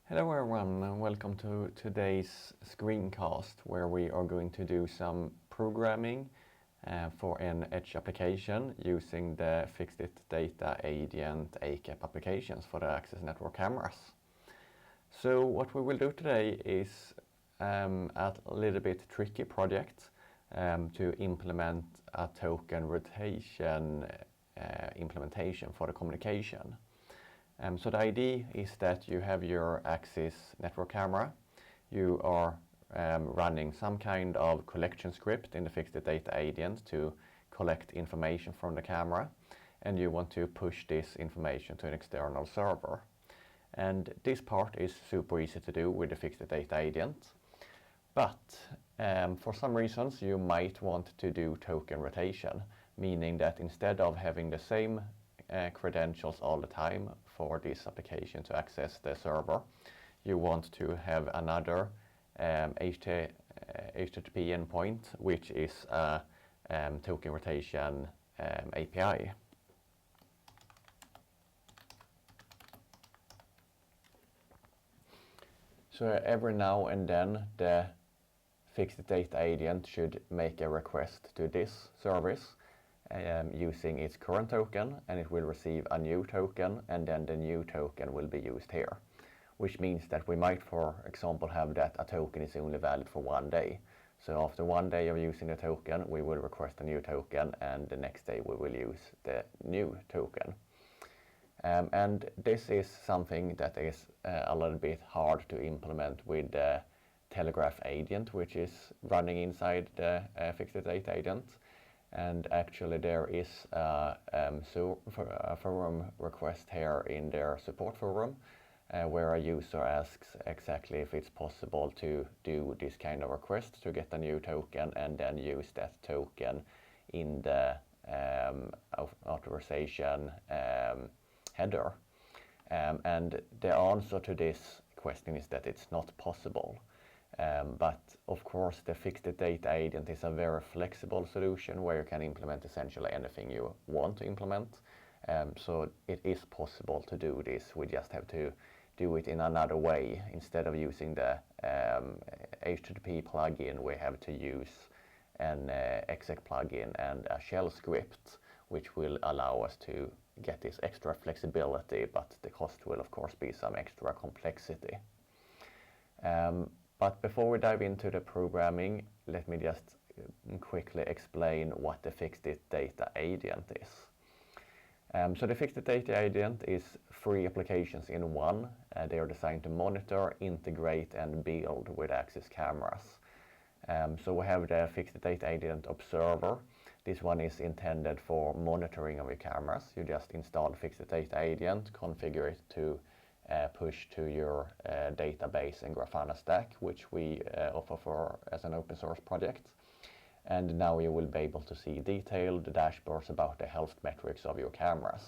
Hello everyone and welcome to today's screencast where we are going to do some programming for an Edge application using the FixedIT Data Agent ACAP applications for the access network cameras. So what we will do today is a little bit tricky project to implement a token rotation implementation for the communication. So the idea is that you have your access network camera, you are running some kind of collection script in the FixedIT Data Agent to collect information from the camera, and you want to push this information to an external server. And this part is super easy to do with the FixedIT Data Agent, but for some reasons you might want to do token rotation, meaning that instead of having the same credentials all the time for this application to access the server, you want to have another HTTP endpoint, which is a token rotation API. So every now and then the FixedIT Data Agent should make a request to this service using its current token, and it will receive a new token, and then the new token will be used here, which means that we might, for example, have that a token is only valid for 1 day. So after 1 day of using the token, we will request a new token, and the next day we will use the new token. And this is something that is a little bit hard to implement with the Telegraph agent, which is running inside the FixedIT Data Agent. And actually there is a forum request here in their support forum where a user asks exactly if it's possible to do this kind of request to get a new token and then use that token in the authorization header. And the answer to this question is that it's not possible. But of course the FixedIT Data Agent is a very flexible solution where you can implement essentially anything you want to implement. So it is possible to do this. We just have to do it in another way. Instead of using the HTTP plugin, we have to use an exec plugin and a shell script, which will allow us to get this extra flexibility, but the cost will of course be some extra complexity. But before we dive into the programming, let me just quickly explain what the FixedIT Data Agent is. So the FixedIT Data Agent is 3 applications in one. They are designed to monitor, integrate and build with access cameras. So we have the FixedIT Data Agent Observer. This one is intended for monitoring of your cameras. You just install FixedIT Data Agent, configure it to push to your database and Grafana stack, which we offer for as an open source project. And now you will be able to see detailed dashboards about the health metrics of your cameras.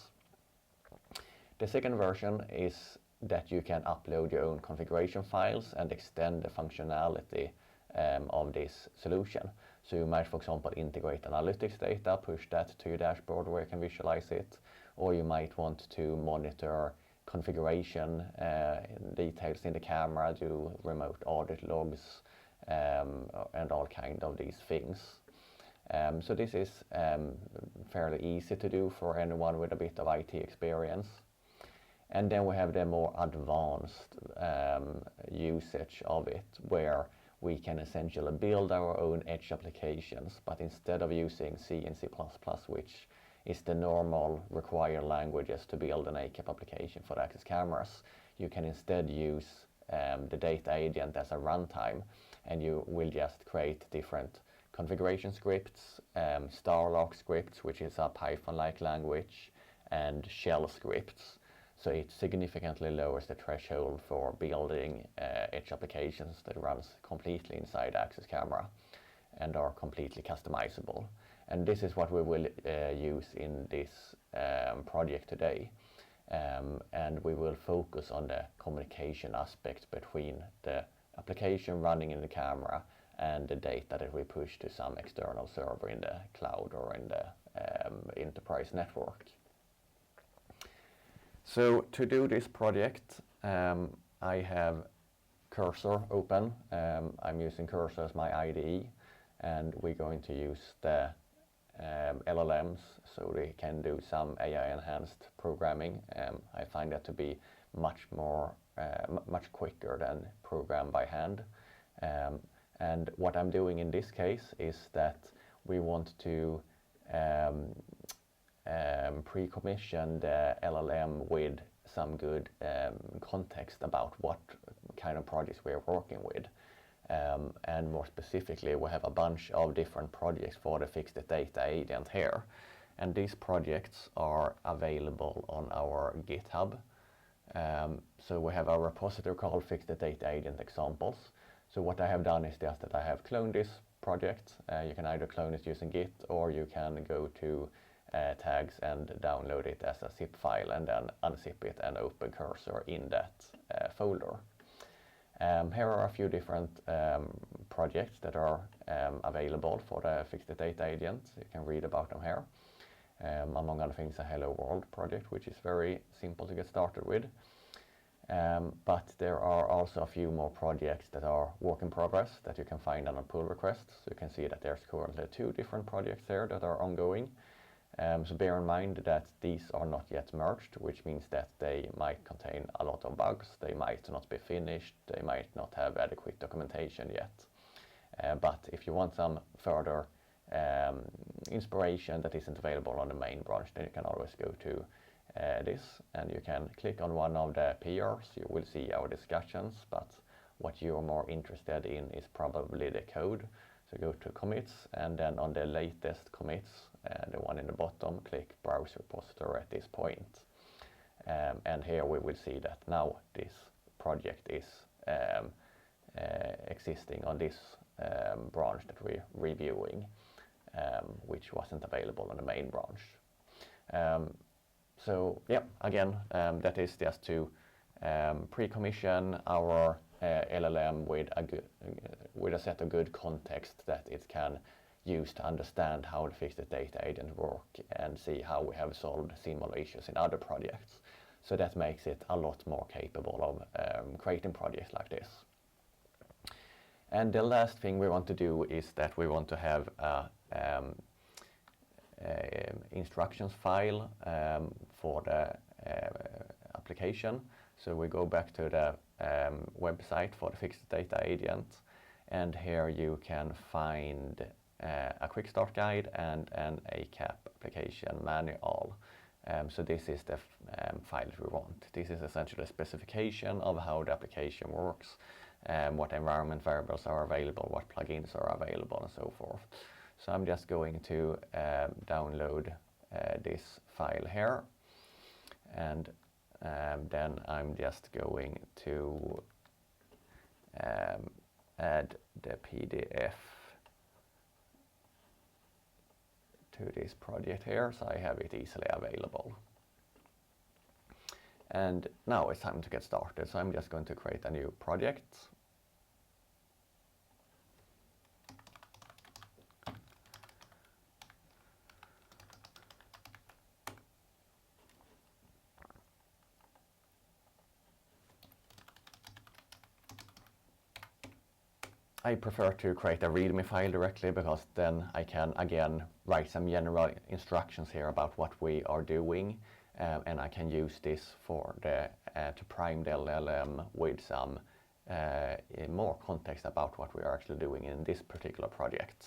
The second version is that you can upload your own configuration files and extend the functionality of this solution. So you might, for example, integrate analytics data, push that to your dashboard where you can visualize it, or you might want to monitor configuration details in the camera, do remote audit logs, and all kind of these things. So this is fairly easy to do for anyone with a bit of IT experience. And then we have the more advanced usage of it, where we can essentially build our own Edge applications, but instead of using C and C++, which is the normal required languages to build an ACAP application for the access cameras, you can instead use the data agent as a runtime, and you will just create different configuration scripts, Starlark scripts, which is a Python-like language, and shell scripts. So it significantly lowers the threshold for building Edge applications that runs completely inside the access camera and are completely customizable. And this is what we will use in this project today. And we will focus on the communication aspect between the application running in the camera and the data that we push to some external server in the cloud or in the enterprise network. So to do this project, I have Cursor open. I'm using Cursor as my IDE, and we're going to use the LLMs so they can do some AI enhanced programming. I find that to be much quicker than program by hand. And what I'm doing in this case is that we want to pre-commission the LLM with some good context about what kind of projects we're working with. And more specifically, we have a bunch of different projects for the FixedIT Data Agent here. And these projects are available on our GitHub. So we have a repository called FixedIT Data Agent Examples. So what I have done is just that I have cloned this project. You can either clone it using Git, or you can go to tags and download it as a zip file and then unzip it and open Cursor in that folder. Here are a few different projects that are available for the FixedIT Data Agent. You can read about them here. Among other things, a Hello World project, which is very simple to get started with. But there are also a few more projects that are work in progress that you can find on a pull request. So you can see that there's currently 2 different projects there that are ongoing. So bear in mind that these are not yet merged, which means that they might contain a lot of bugs, they might not be finished, they might not have adequate documentation yet. But if you want some further inspiration that isn't available on the main branch, then you can always go to this, and you can click on one of the PRs. You will see our discussions, but what you're more interested in is probably the code. So go to commits, and then on the latest commits, the one in the bottom, click browse repository at this point. And here we will see that now this project is existing on this branch that we're reviewing, which wasn't available on the main branch. So yeah, again, that is just to pre-commission our LLM with a set of good context that it can use to understand how the FixedIT Data Agent work and see how we have solved similar issues in other projects. So that makes it a lot more capable of creating projects like this. And the last thing we want to do is that we want to have a instructions file for the application. So we go back to the website for the FixedIT Data Agent, and here you can find a quick start guide and an ACAP application manual. So this is the file we want. This is essentially a specification of how the application works, what environment variables are available, what plugins are available, and so forth. So I'm just going to download this file here, and then I'm just going to add the PDF to this project here, so I have it easily available. And now it's time to get started, so I'm just going to create a new project. I prefer to create a README file directly, because then I can again write some general instructions here about what we are doing, and I can use this for the to prime the LLM with some more context about what we are actually doing in this particular project.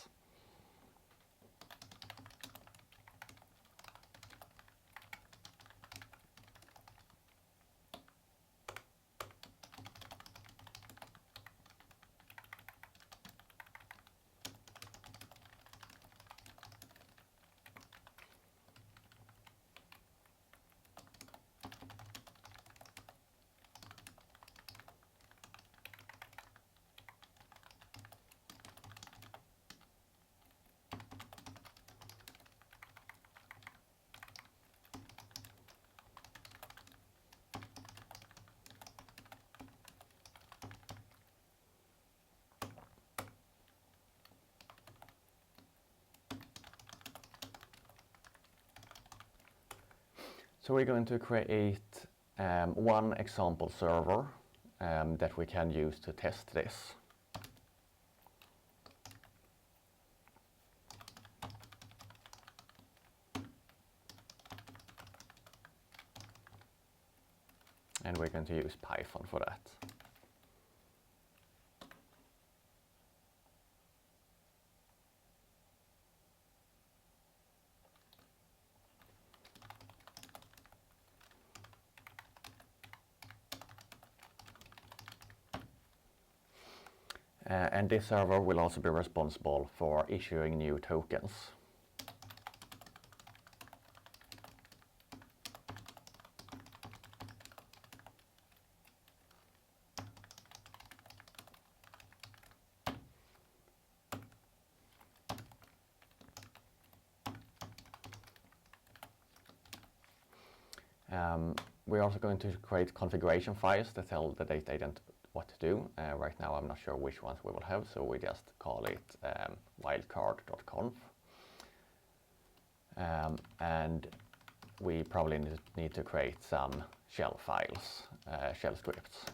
So we're going to create one example server, that we can use to test this. And we're going to use Python for that. And this server will also be responsible for issuing new tokens. We're also going to create configuration files that tell the data agent what to do. Right now I'm not sure which ones we will have, so we just call it wildcard.conf. And we probably need to create some shell files, shell scripts.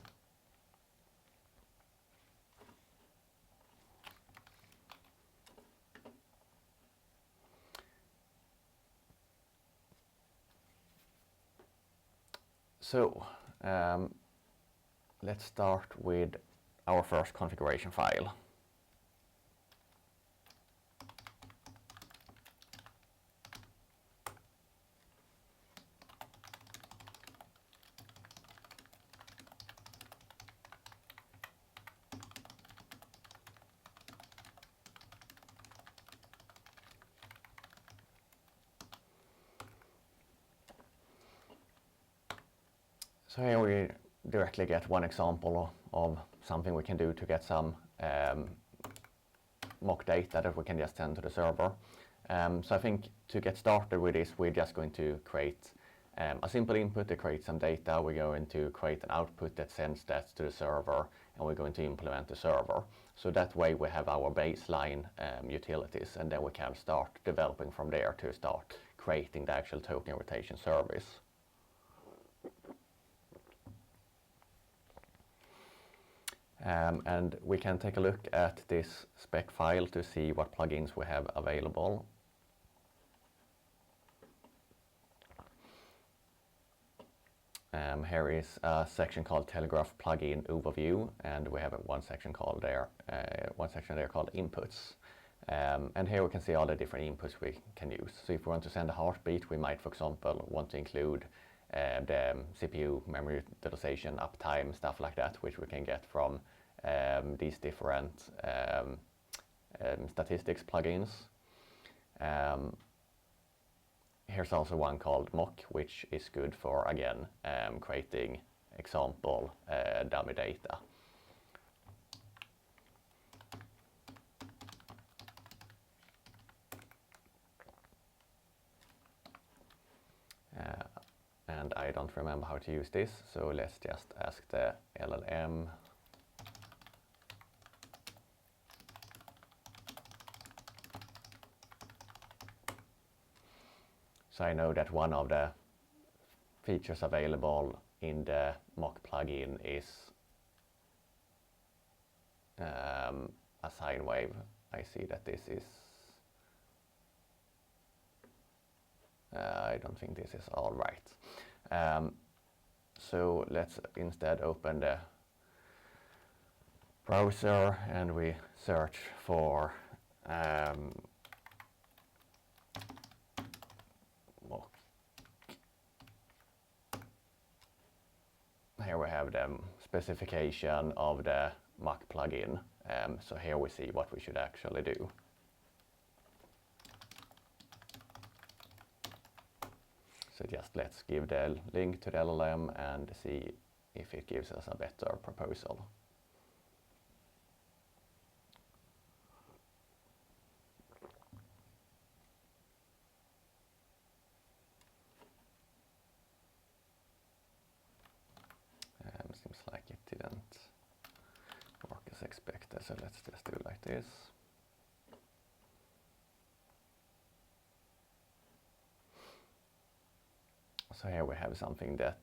So let's start with our first configuration file. So here we directly get one example of something we can do to get some mock data that we can just send to the server. So I think to get started with this, we're just going to create a simple input to create some data. We're going to create an output that sends that to the server, and we're going to implement the server. So that way we have our baseline utilities, and then we can start developing from there to start creating the actual token rotation service. And we can take a look at this spec file to see what plugins we have available. Here is a section called Telegraph Plugin Overview, and we have one section called called Inputs. And here we can see all the different inputs we can use. So if we want to send a heartbeat, we might, for example, want to include the CPU memory utilization, uptime, stuff like that, which we can get from these different statistics plugins. Here's also one called mock, which is good for, again, creating example dummy data. And I don't remember how to use this, so let's just ask the LLM. So I know that one of the features available in the mock plugin is a sine wave. I see that this is, I don't think this is all right. So let's instead open the browser and we search for mock. Here we have the specification of the mock plugin. So here we see what we should actually do. So just let's give the link to the LLM and see if it gives us a better proposal. Seems like it didn't work as expected, so let's just do like this. So here we have something that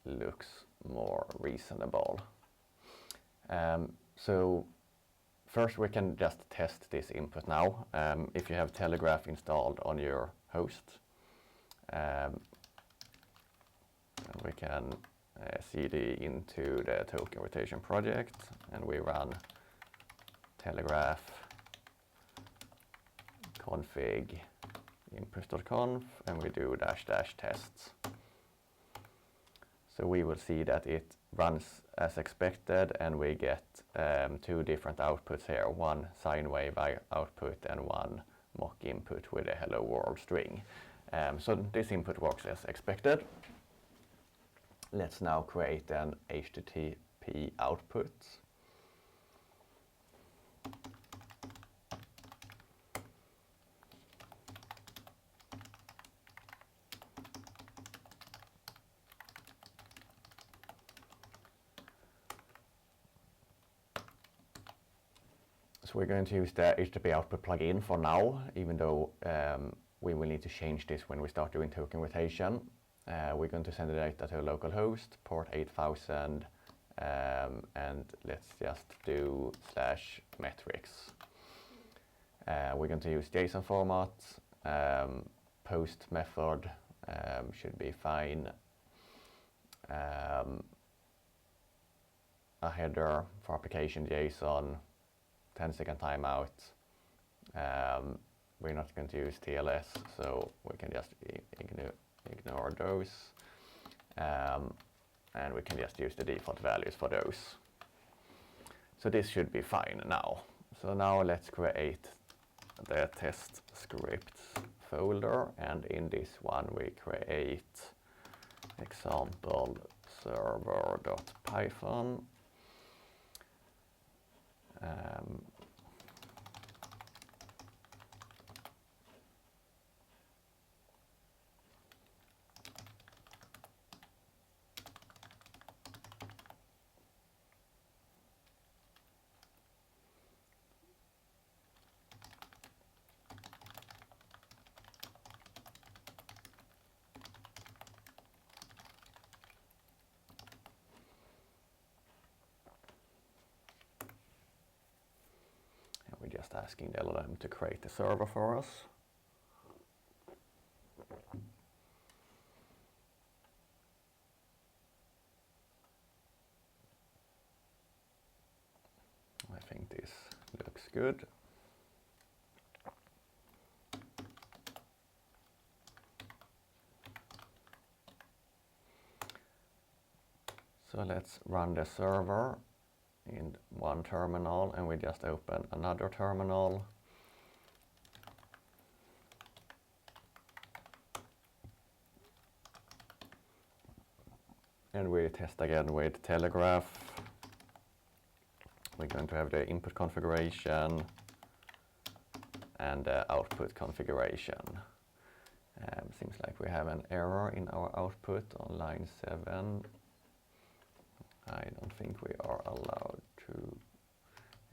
looks more reasonable. So first we can just test this input now. If you have Telegraph installed on your host, we can cd into the token rotation project, and we run telegraph config input.conf, and we do -- tests. So we will see that it runs as expected, and we get two different outputs here, one sine wave output and one mock input with a hello world string. So this input works as expected. Let's now create an HTTP output. So we're going to use the HTTP output plugin for now, even though we will need to change this when we start doing token rotation. We're going to send the data to a local host, port 8000, and let's just do /metrics. We're going to use JSON format, post method should be fine, a header for application JSON, 10-second timeout. We're not going to use TLS, so we can just ignore those, and we can just use the default values for those. So this should be fine now. So now let's create the test scripts folder, and in this one we create example server.python. We're just asking the LLM to create a server for us. I think this looks good. So let's run the server in one terminal, and we just open another terminal. And we test again with Telegraph. We're going to have the input configuration and the output configuration. Seems like we have an error in our output on line 7. I don't think we are allowed to.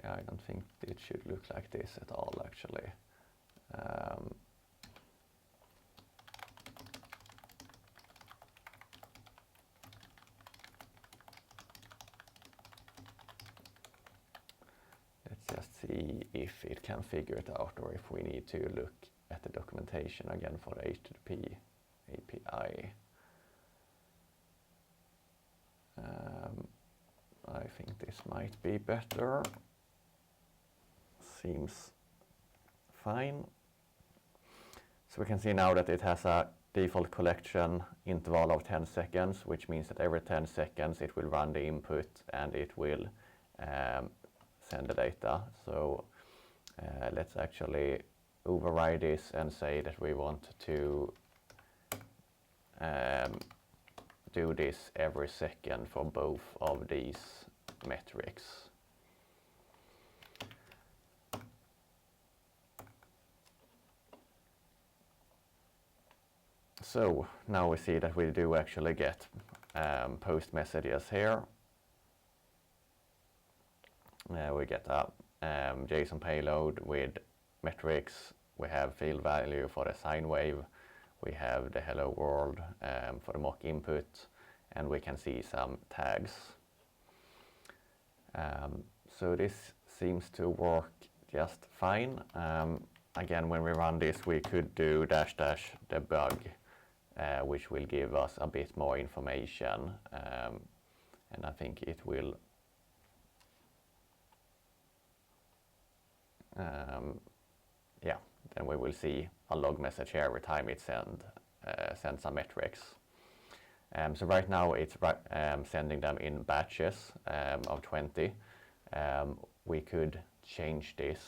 Yeah, I don't think it should look like this at all, actually. Let's just see if it can figure it out, or if we need to look at the documentation again for the HTTP API. I think this might be better. Seems fine. So we can see now that it has a default collection interval of 10 seconds, which means that every 10 seconds it will run the input and it will send the data. So let's actually override this and say that we want to do this every second for both of these metrics. So now we see that we do actually get post messages here. We get a JSON payload with metrics. We have field value for the sine wave. We have the hello world for the mock input, and we can see some tags. So this seems to work just fine. Again, when we run this, we could do --debug, which will give us a bit more information, and I think it will yeah, then we will see a log message here every time it sends some metrics. So right now it's sending them in batches of 20. We could change this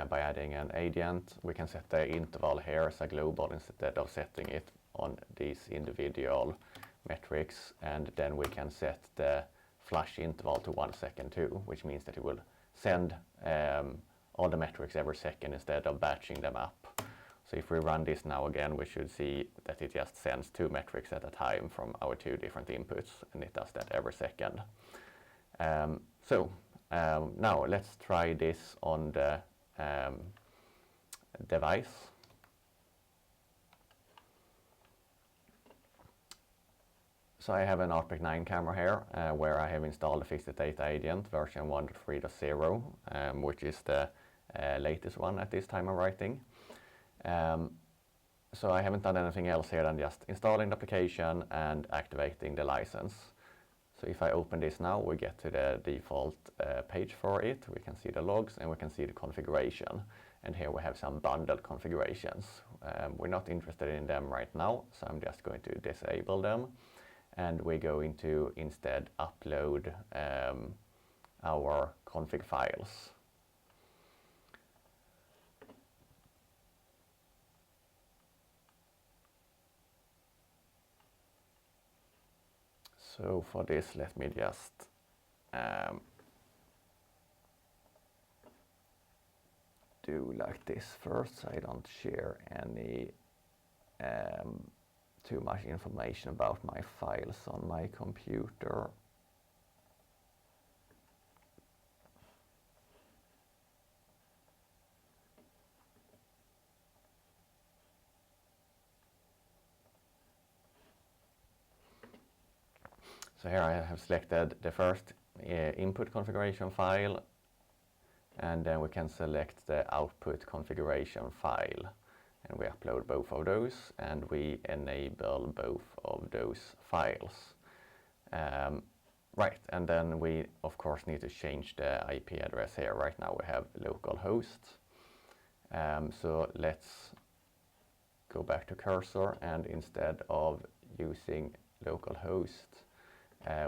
by adding an agent. We can set the interval here as a global instead of setting it on these individual metrics, and then we can set the flush interval to 1 second too, which means that it will send all the metrics every second instead of batching them up. So if we run this now again, we should see that it just sends 2 metrics at a time from our 2 different inputs, and it does that every second. Now let's try this on the device. So I have an Arctic 9 camera here, where I have installed the FixedIT Data Agent version 1.3.0, which is the latest one at this time of writing. So I haven't done anything else here than just installing the application and activating the license. So if I open this now, we get to the default page for it. We can see the logs and we can see the configuration. And here we have some bundled configurations. We're not interested in them right now, so I'm just going to disable them. And we're going to instead upload our config files. So for this, let me just do like this first, so I don't share any too much information about my files on my computer. So here I have selected the first input configuration file, and then we can select the output configuration file, and we upload both of those, and we enable both of those files. Right, and then we of course need to change the IP address here. Right now we have localhost. So let's go back to cursor, and instead of using localhost,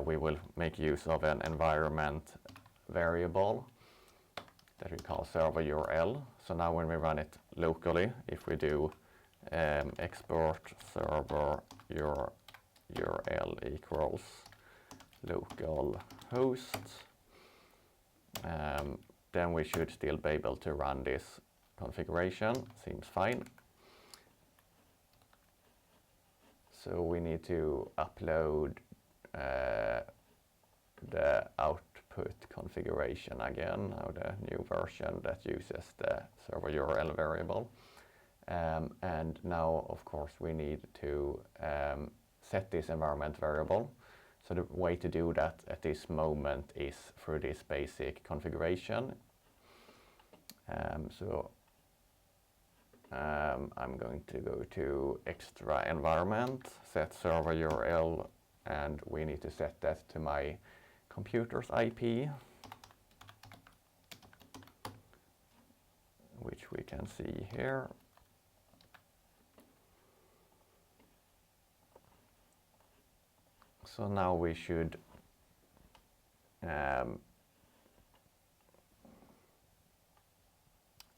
we will make use of an environment variable that we call server URL. So now when we run it locally, if we do export server URL equals localhost, then we should still be able to run this configuration. Seems fine. So we need to upload the output configuration again, now the new version that uses the server URL variable. And now, of course, we need to set this environment variable. So the way to do that at this moment is through this basic configuration. I'm going to go to extra environment, set server URL, and we need to set that to my computer's IP, which we can see here. So now we should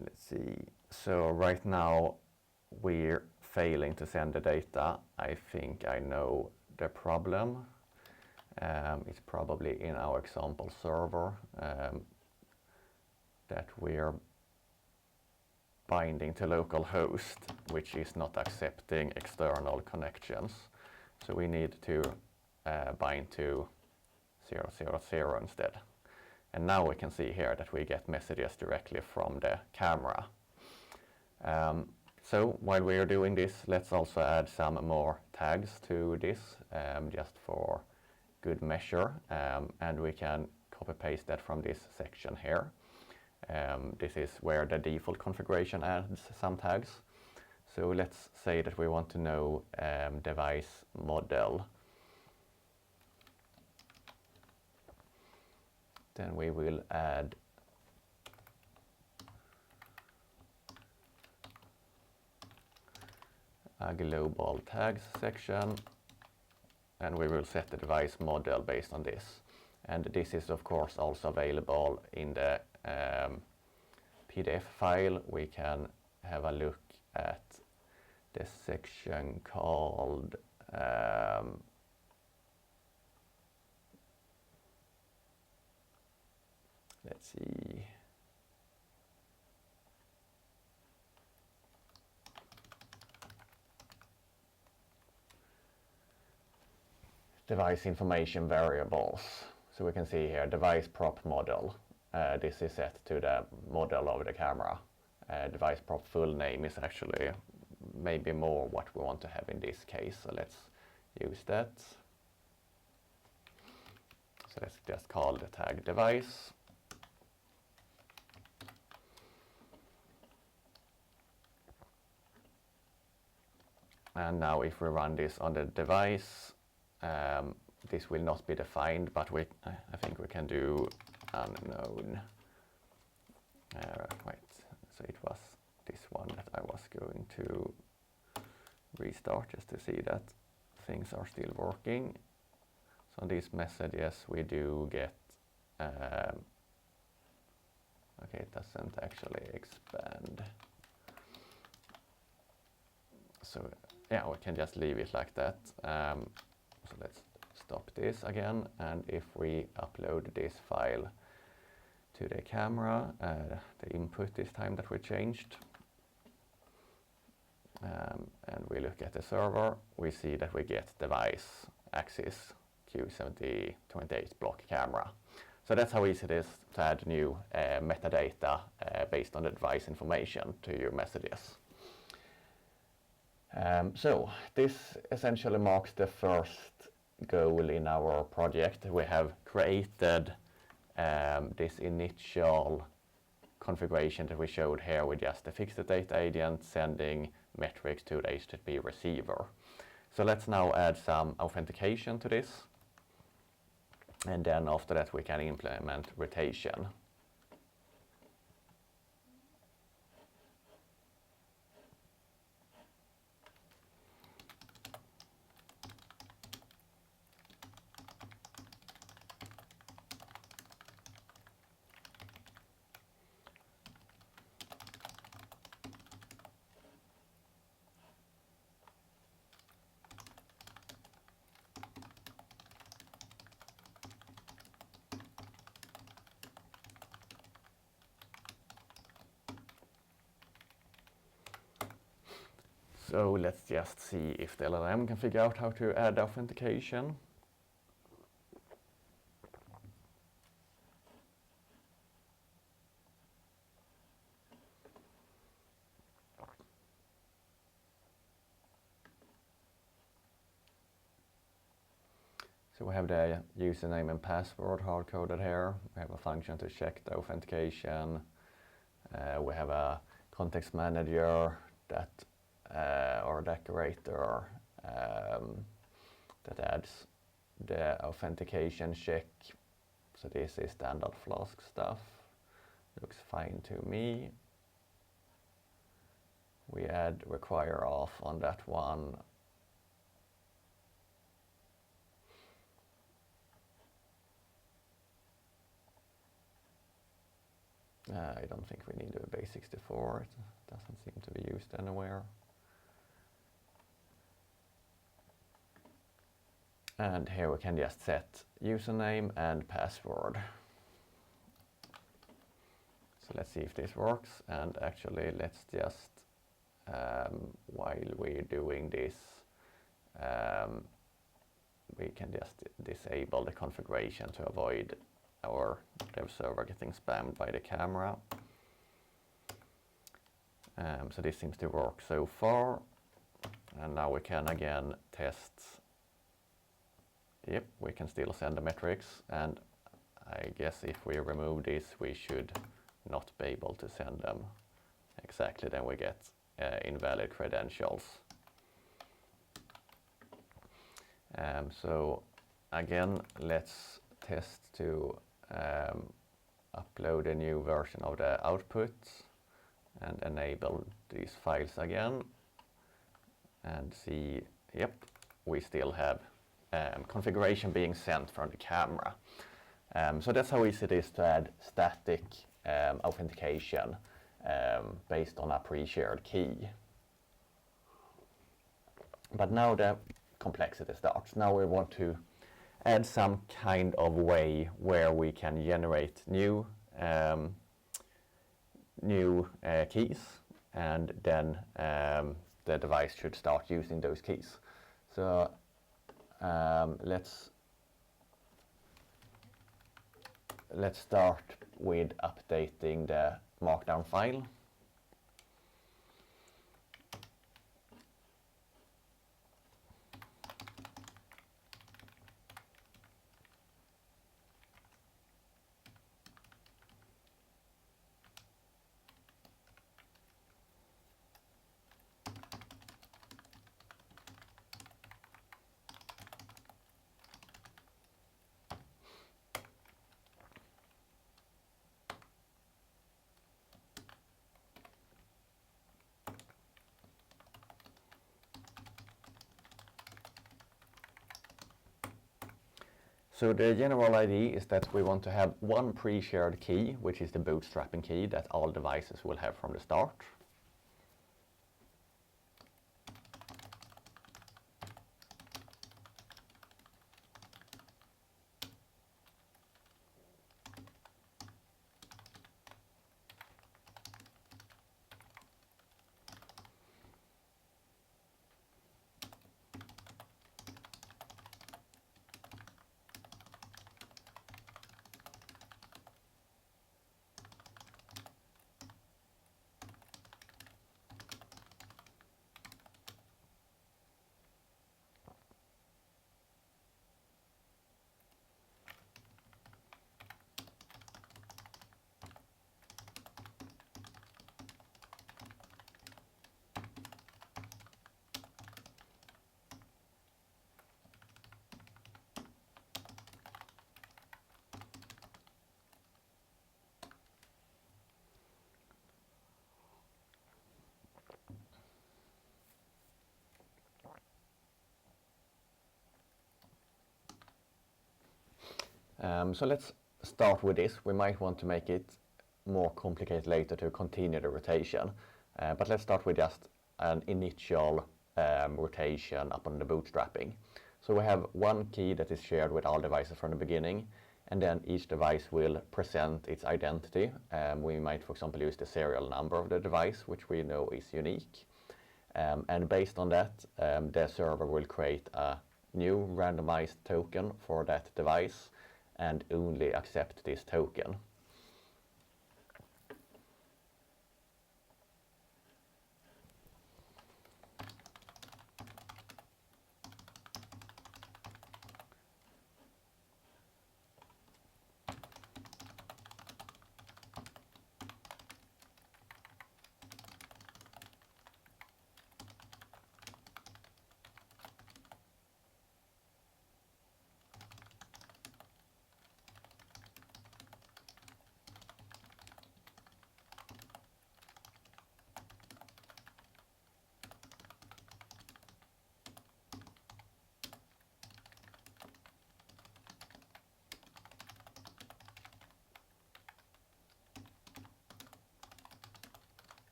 let's see. So right now we're failing to send the data. I think I know the problem. It's probably in our example server that we're binding to localhost, which is not accepting external connections. So we need to bind to 000 instead. And now we can see here that we get messages directly from the camera. So while we are doing this, let's also add some more tags to this, just for good measure, and we can copy paste that from this section here. This is where the default configuration adds some tags. So let's say that we want to know device model. Then we will add a global tags section, and we will set the device model based on this. And this is of course also available in the PDF file. We can have a look at the section called let's see, device information variables. So we can see here device prop model. This is set to the model of the camera. Device prop full name is actually maybe more what we want to have in this case. So let's use that. So let's just call the tag device. And now if we run this on the device, this will not be defined, but I think we can do unknown. Wait, so it was this one that I was going to restart just to see that things are still working. So on this message, yes, we do get, okay, it doesn't actually expand. So yeah, we can just leave it like that. So let's stop this again, and if we upload this file to the camera, the input this time that we changed, and we look at the server, we see that we get device axis Q7028 block camera. So that's how easy it is to add new metadata based on the device information to your messages. So this essentially marks the first goal in our project. We have created this initial configuration that we showed here with just the FixedIT Data Agent sending metrics to the HTTP receiver. So let's now add some authentication to this, and then after that we can implement rotation. So let's just see if the LLM can figure out how to add authentication. So we have the username and password hard-coded here. We have a function to check the authentication. We have a context manager that or decorator that adds the authentication check. So this is standard Flask stuff. Looks fine to me. We add require auth on that one. I don't think we need a base 64. It doesn't seem to be used anywhere. And here we can just set username and password. So let's see if this works. And actually, let's just, while we're doing this, we can just disable the configuration to avoid our dev server getting spammed by the camera. So this seems to work so far. And now we can again test yep, we can still send the metrics, and I guess if we remove this, we should not be able to send them exactly. Then we get invalid credentials. So again, let's test to upload a new version of the output and enable these files again and see, yep, we still have configuration being sent from the camera. So that's how easy it is to add static authentication based on a pre-shared key. But now the complexity starts. Now we want to add some kind of way where we can generate new keys, and then the device should start using those keys. So let's start with updating the markdown file. So the general idea is that we want to have one pre-shared key, which is the bootstrapping key that all devices will have from the start. So let's start with this. We might want to make it more complicated later to continue the rotation, but let's start with just an initial rotation upon the bootstrapping. So we have one key that is shared with all devices from the beginning, and then each device will present its identity. We might, for example, use the serial number of the device, which we know is unique. And based on that, the server will create a new randomized token for that device and only accept this token.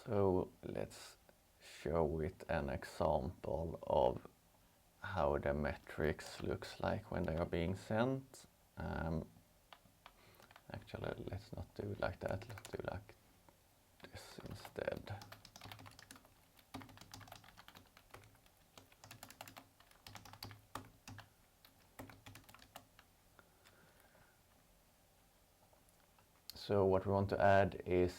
So let's show it an example of how the metrics looks like when they are being sent. Actually, let's not do it like that. Let's do like this instead. So what we want to add is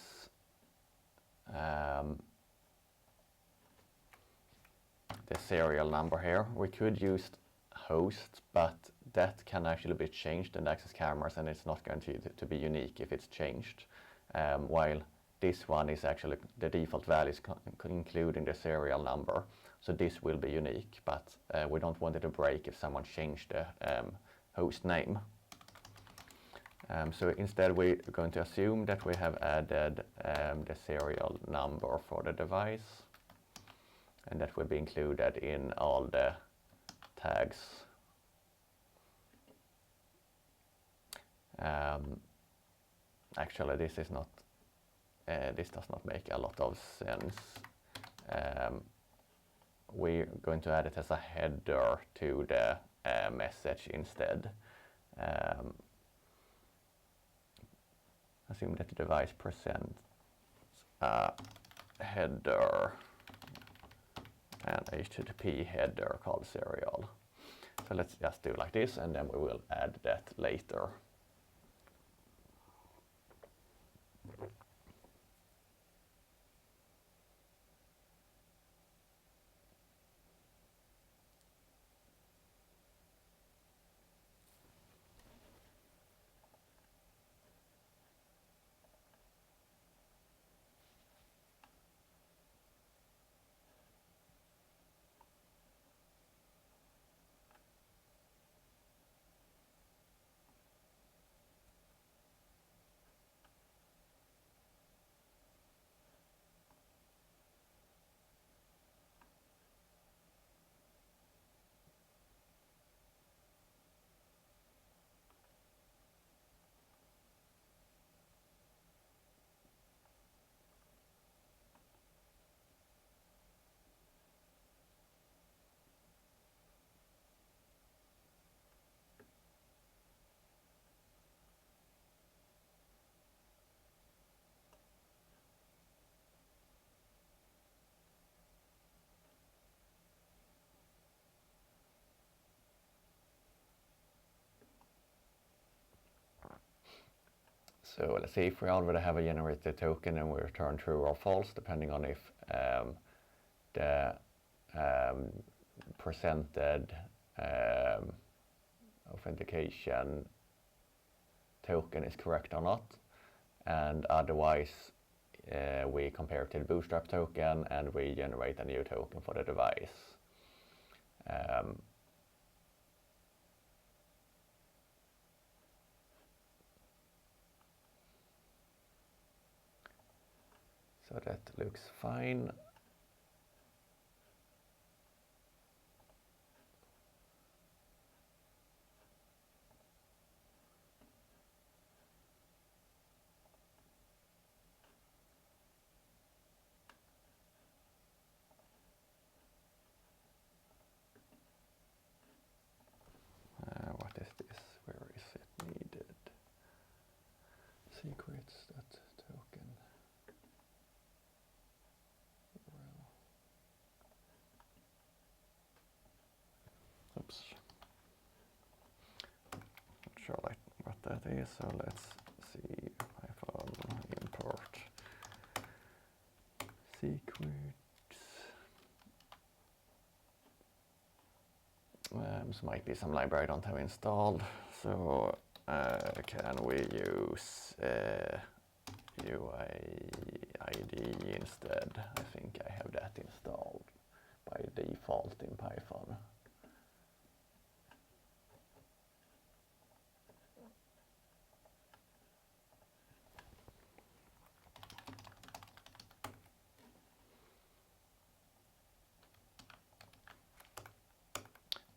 the serial number here. We could use host, but that can actually be changed in access cameras, and it's not guaranteed to be unique if it's changed. While this one is actually the default value is including the serial number, so this will be unique, but we don't want it to break if someone changed the host name. So instead we're going to assume that we have added the serial number for the device, and that will be included in all the tags. Actually, this is not. This does not make a lot of sense. We're going to add it as a header to the message instead. Assume that the device presents a header and HTTP header called serial. So let's just do like this, and then we will add that later. So let's see if we already have a generated token and we return true or false, depending on if the presented authentication token is correct or not. And otherwise, we compare it to the bootstrap token and we generate a new token for the device. So that looks fine. What is this? Where is it needed? Secrets, that token. Oops. Not sure like what that is, so let's see. Python import secrets. This might be some library I don't have installed. So can we use UID instead? I think I have that installed by default in Python.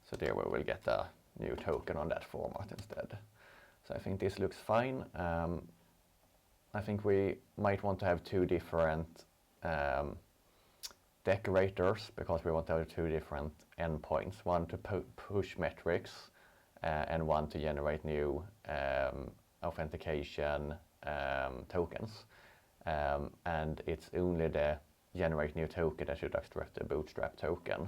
So there we will get a new token on that format instead. So I think this looks fine. I think we might want to have two different decorators, because we want to have two different endpoints, one to push metrics and one to generate new authentication tokens. And it's only the generate new token that should extract the bootstrap token.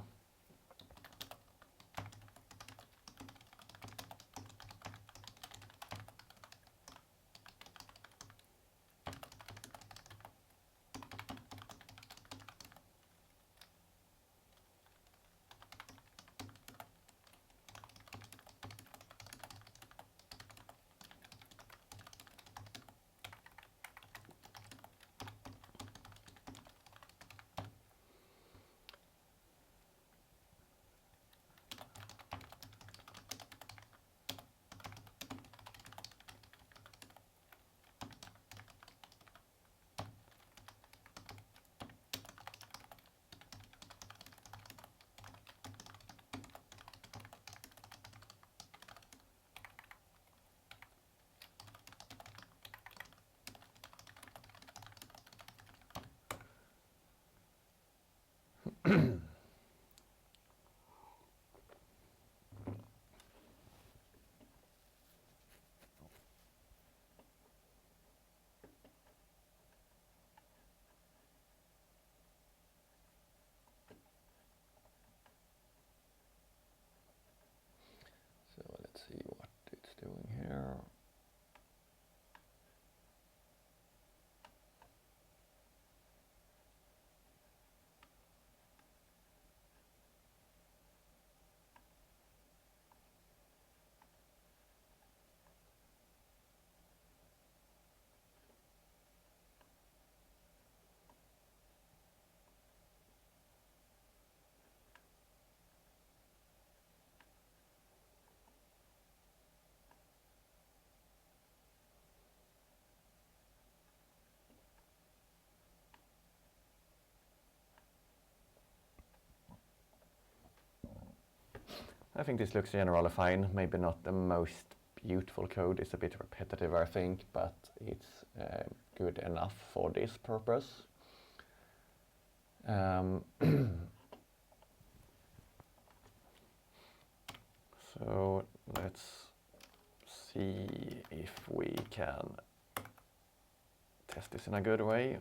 So let's see what it's doing here. I think this looks generally fine. Maybe not the most beautiful code. It's a bit repetitive, I think, but it's good enough for this purpose. So let's see if we can test this in a good way.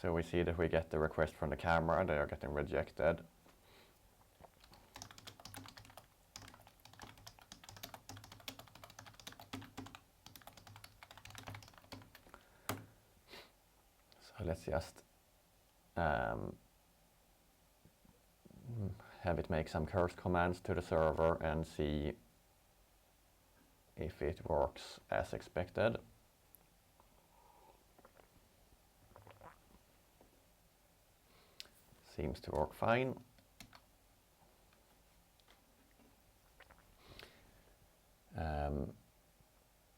So we see that we get the request from the camera, they are getting rejected. So let's just have it make some curse commands to the server and see if it works as expected. Seems to work fine.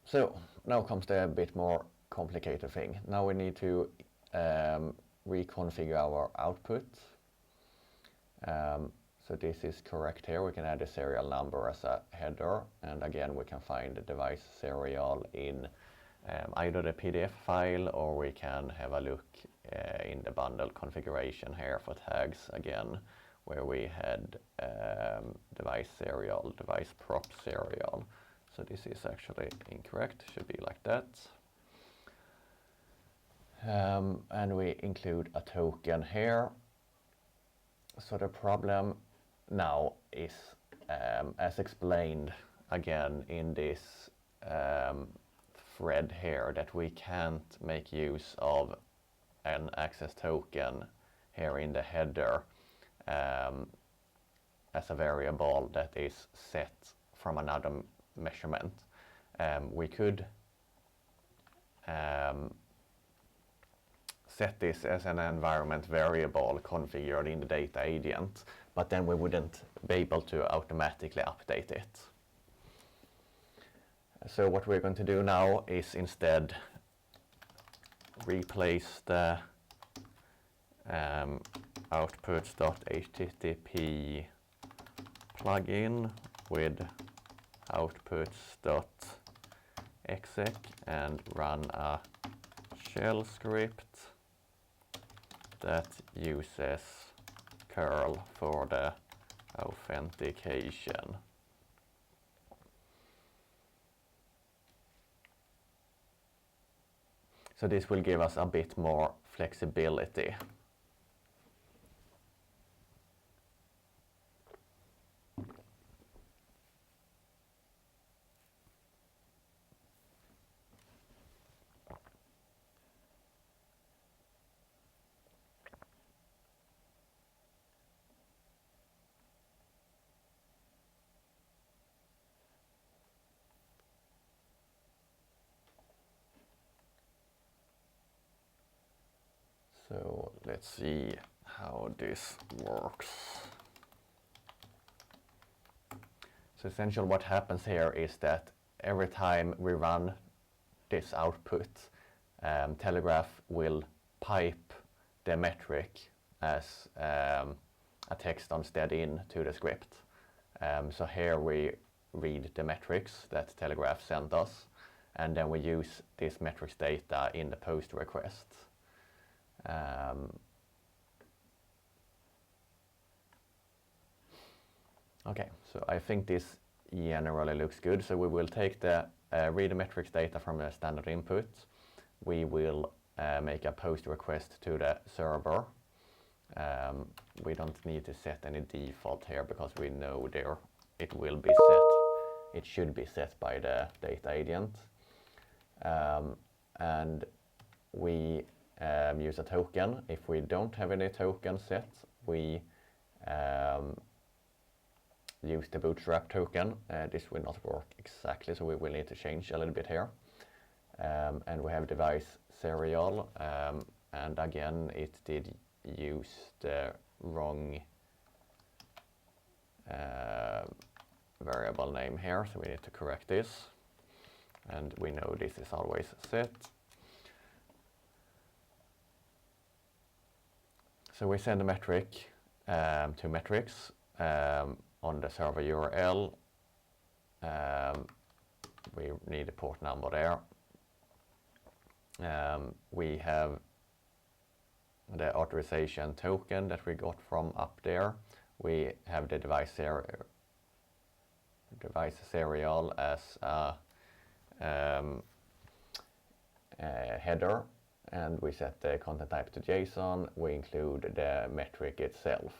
So now comes the a bit more complicated thing. Now we need to reconfigure our output. So this is correct here. We can add a serial number as a header, and again we can find the device serial in either the PDF file, or we can have a look in the bundle configuration here for tags again, where we had device serial, device prop serial. So this is actually incorrect, should be like that. And we include a token here. So the problem now is, as explained again in this thread here, that we can't make use of an access token here in the header as a variable that is set from another measurement. We could set this as an environment variable configured in the data agent, but then we wouldn't be able to automatically update it. So what we're going to do now is instead replace the outputs.http plugin with outputs.exec and run a shell script that uses curl for the authentication. So this will give us a bit more flexibility. So let's see how this works. So essentially what happens here is that every time we run this output, Telegraph will pipe the metric as a text instead into the script. So here we read the metrics that Telegraph sent us, and then we use this metrics data in the post request. Okay, so I think this generally looks good. So we will take the read the metrics data from the standard input. We will make a post request to the server. We don't need to set any default here because we know there it will be set. It should be set by the data agent. And we use a token. If we don't have any token set, we use the bootstrap token. This will not work exactly, so we will need to change a little bit here. And we have device serial, and again it did use the wrong variable name here, so we need to correct this. And we know this is always set. So we send a metric to metrics on the server URL. We need a port number there. We have the authorization token that we got from up there. We have the device serial as a header, and we set the content type to JSON. We include the metric itself.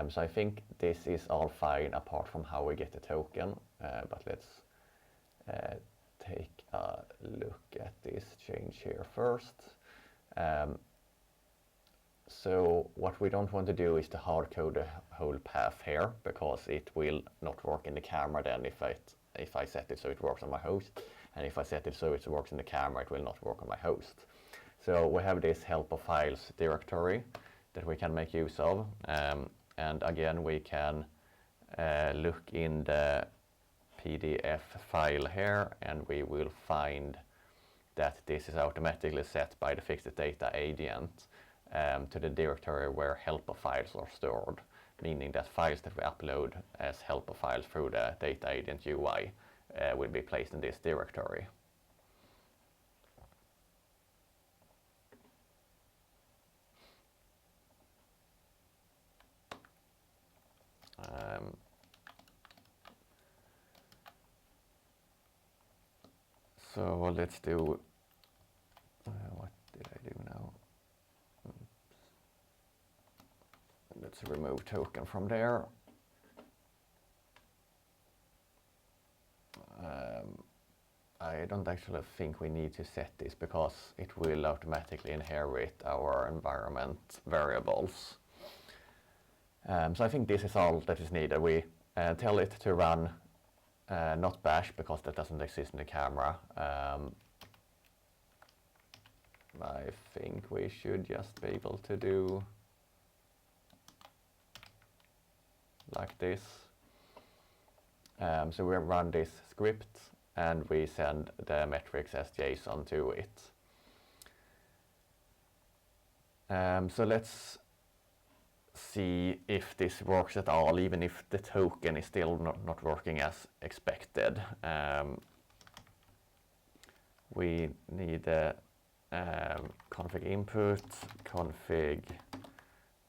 So I think this is all fine apart from how we get the token, but let's take a look at this change here first. So what we don't want to do is to hard-code the whole path here, because it will not work in the camera then if I set it so it works on my host, and if I set it so it works in the camera, it will not work on my host. So we have this helper files directory that we can make use of, and again we can look in the PDF file here, and we will find that this is automatically set by the FixedIT Data Agent to the directory where helper files are stored, meaning that files that we upload as helper files through the Data Agent UI will be placed in this directory. So let's do, what did I do now? Oops. Let's remove token from there. I don't actually think we need to set this because it will automatically inherit our environment variables. So I think this is all that is needed. We tell it to run not bash because that doesn't exist in the camera. I think we should just be able to do like this. So we run this script and we send the metrics as JSON to it. So let's see if this works at all, even if the token is still not working as expected. We need the config input, config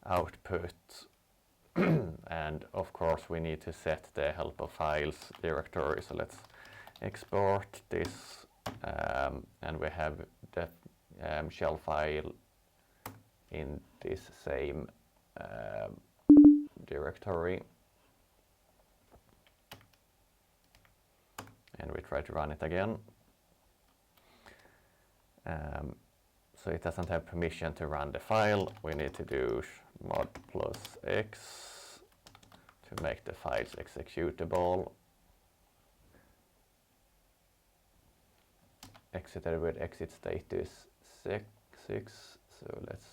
output, and of course we need to set the helper files directory. So let's export this, and we have the shell file in this same directory, and we try to run it again. So it doesn't have permission to run the file. We need to do mod plus X to make the files executable. Exited with exit status 6. So let's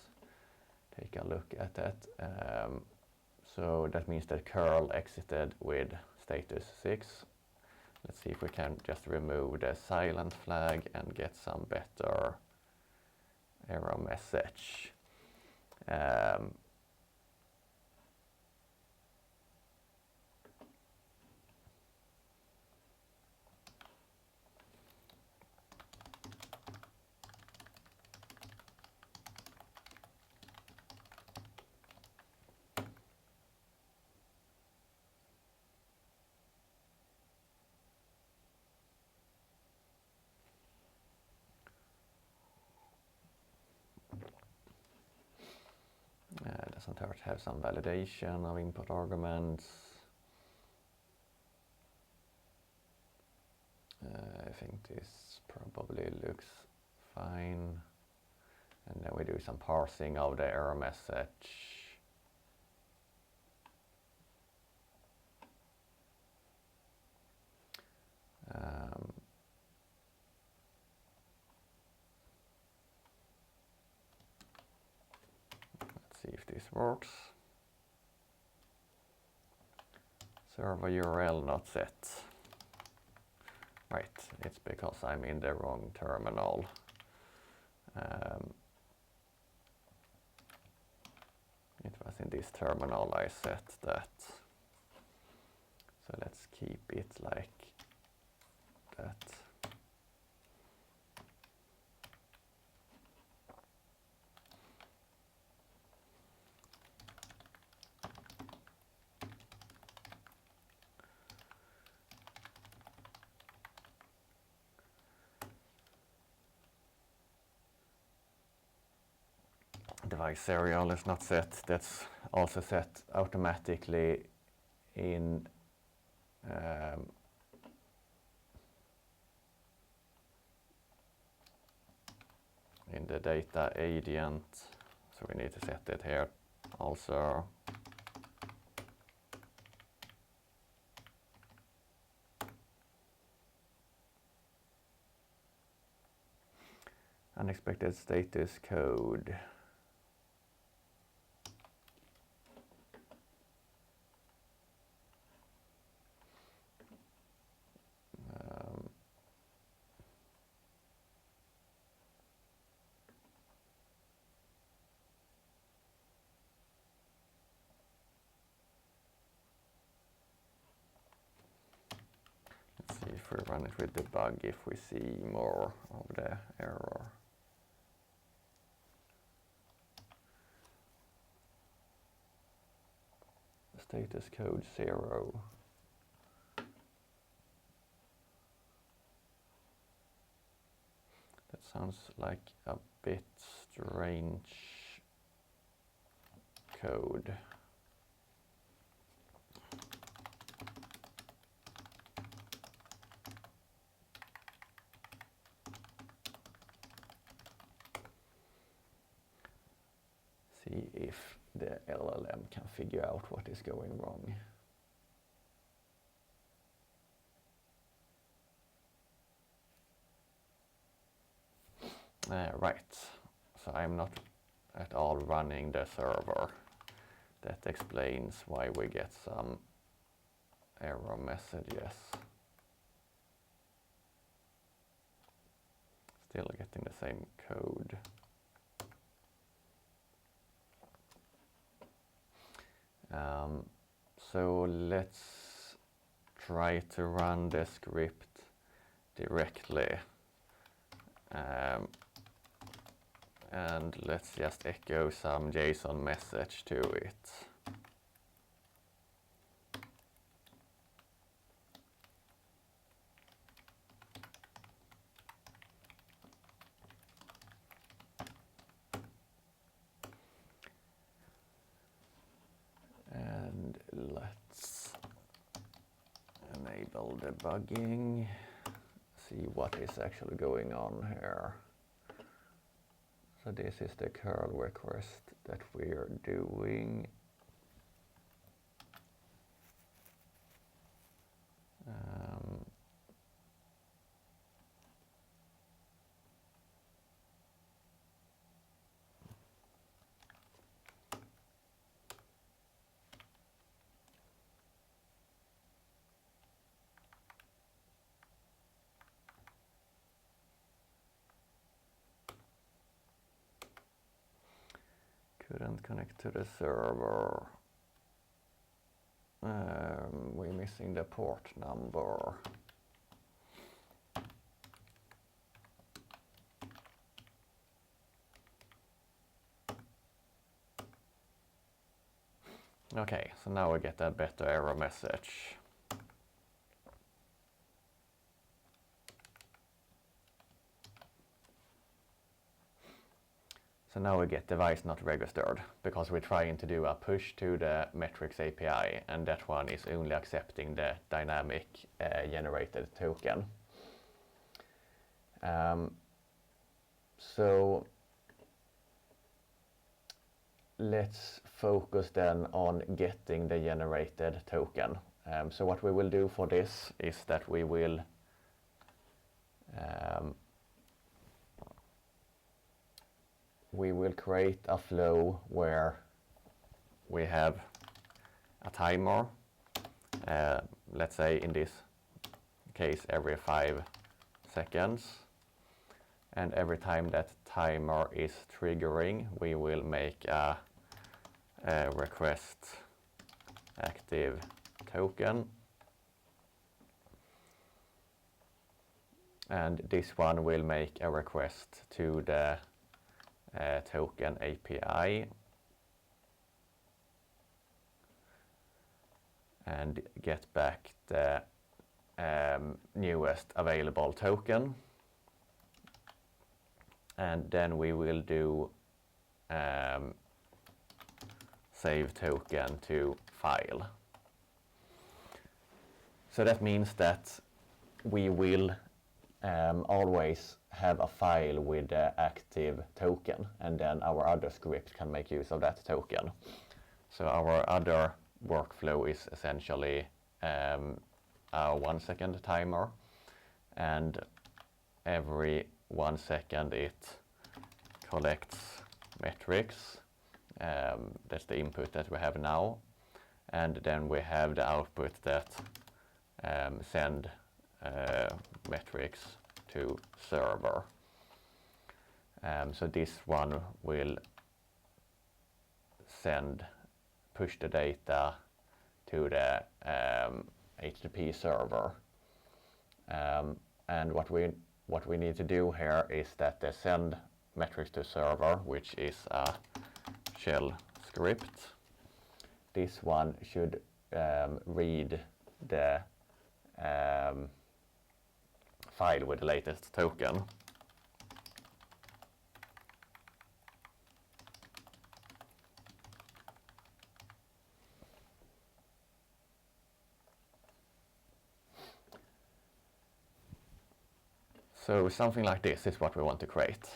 take a look at that. So that means that curl exited with status 6. Let's see if we can just remove the silent flag and get some better error message. Doesn't hurt to have some validation of input arguments. I think this probably looks fine. And then we do some parsing of the error message. Let's see if this works. Server URL not set. Right, it's because I'm in the wrong terminal. It was in this terminal I set that. So let's keep it like that. Device serial is not set. That's also set automatically in the data agent. So we need to set it here also. Unexpected status code. Let's see if we run it with debug if we see more of the error. Status code 0. That sounds like a bit strange code. See if the LLM can figure out what is going wrong. Right, so I'm not at all running the server. That explains why we get some error messages. Still getting the same code. So let's try to run the script directly. and let's just echo some JSON message to it. And let's enable debugging, see what is actually going on here. So this is the curl request that we are doing. Couldn't connect to the server. We're missing the port number. Okay, so now we get a better error message. So now we get device not registered because we're trying to do a push to the metrics API, and that one is only accepting the dynamic generated token. So let's focus then on getting the generated token. So what we will do for this is that we will create a flow where we have a timer, let's say in this case every 5 seconds, and every time that timer is triggering we will make a request active token, and this one will make a request to the token API and get back the newest available token, and then we will do save token to file. So that means that we will always have a file with the active token, and then our other script can make use of that token. So our other workflow is essentially a 1 second timer, and every 1 second it collects metrics. That's the input that we have now, and then we have the output that send metrics to server. So this one will push the data to the HTTP server. And what we need to do here is that the send metrics to server, which is a shell script, this one should read the file with the latest token. So something like this is what we want to create.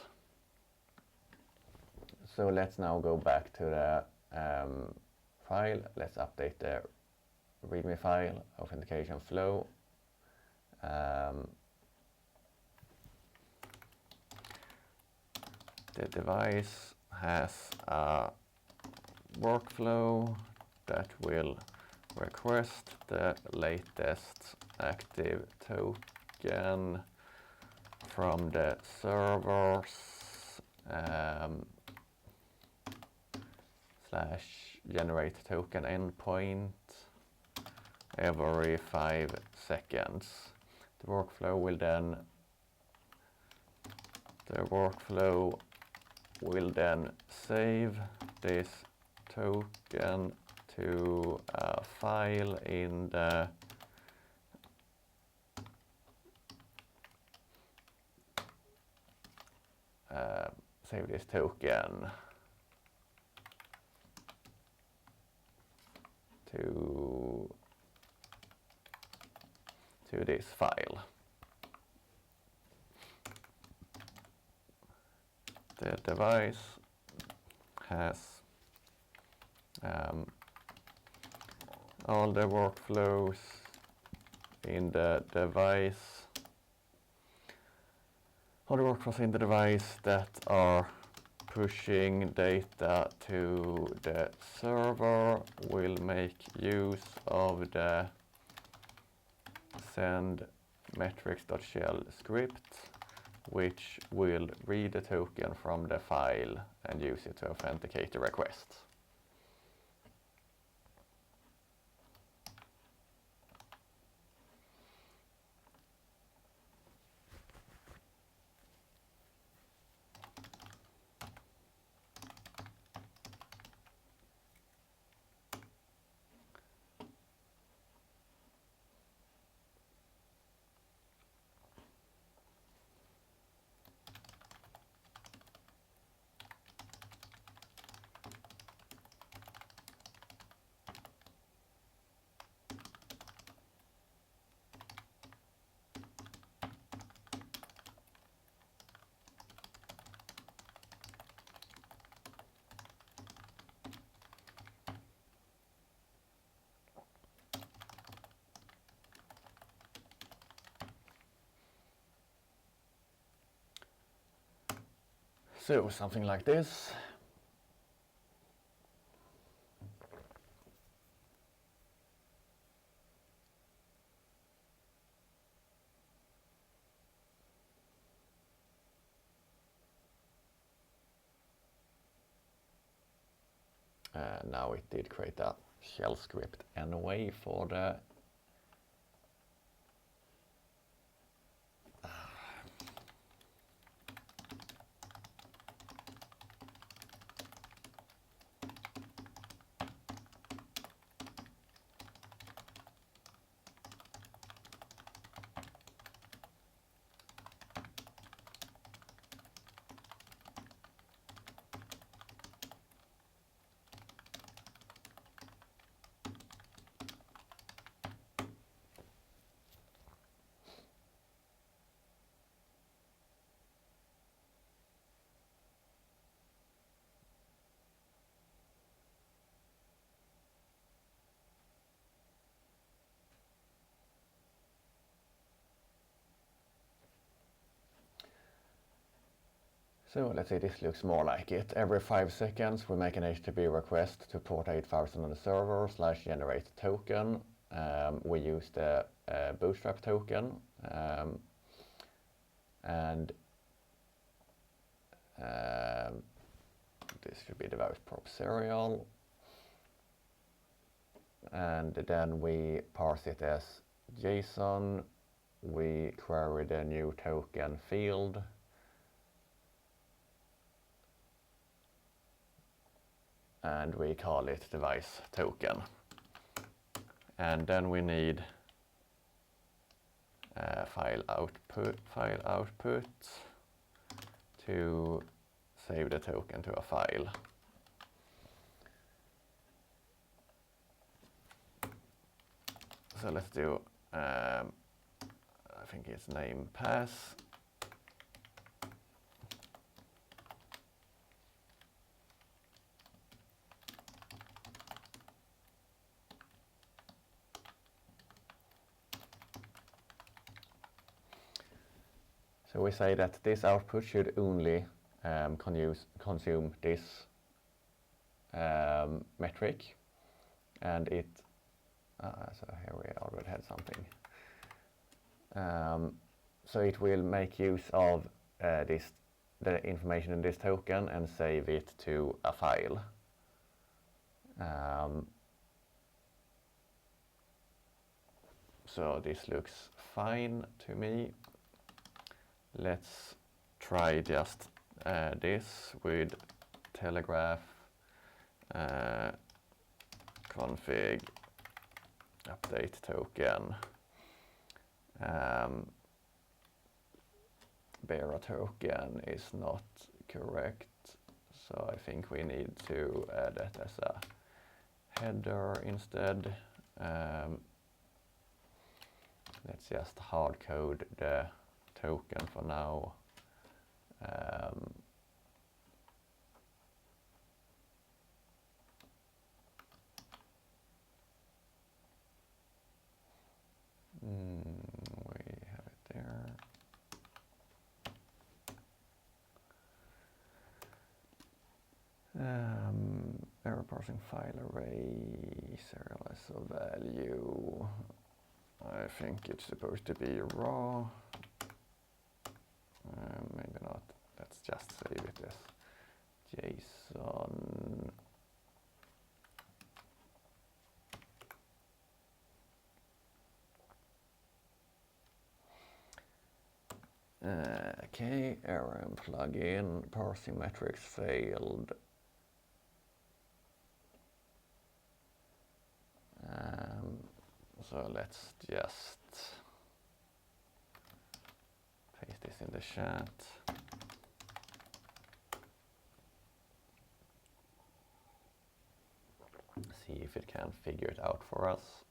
So let's now go back to the file. Let's update the README file, authentication flow. The device has a workflow that will request the slash active token from the server's /generate token endpoint every 5 seconds. The workflow will then save this token to a file in the save this token to this file. The device has all the workflows in the device, that are pushing data to the server will make use of the send metrics.shell script, which will read the token from the file and use it to authenticate the request. So something like this. Now it did create a shell script anyway for the So let's say this looks more like it. Every 5 seconds we make an HTTP request to port 8000 on the server / generate token. We use the bootstrap token and this should be device prop serial, and then we parse it as JSON. We query the new token field, and we call it device token. And then we need file output to save the token to a file. So let's do, I think it's name pass. So we say that this output should only consume this metric, and it, so here we already had something. So it will make use of the information in this token and save it to a file. So this looks fine to me. Let's try just this with telegraph config update token bearer token is not correct, so I think we need to add it as a header instead. Let's just hard code the token for now. We have it there. Error parsing file array, serialize of value. I think it's supposed to be raw. Maybe not. Let's just save it as JSON. Okay, RM plugin, parsing metrics failed. So let's just paste this in the chat. See if it can figure it out for us.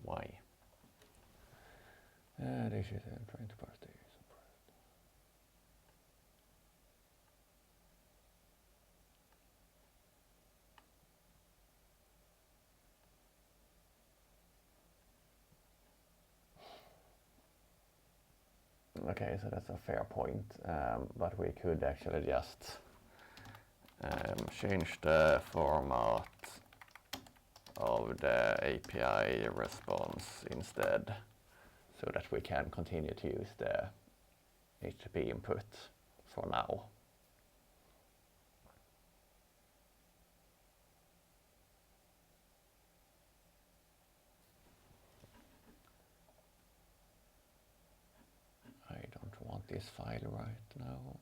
Why? This is trying to parse this. Okay, so that's a fair point, but we could actually just change the format of the API response instead, so that we can continue to use the HTTP input for now. I don't want this file right now.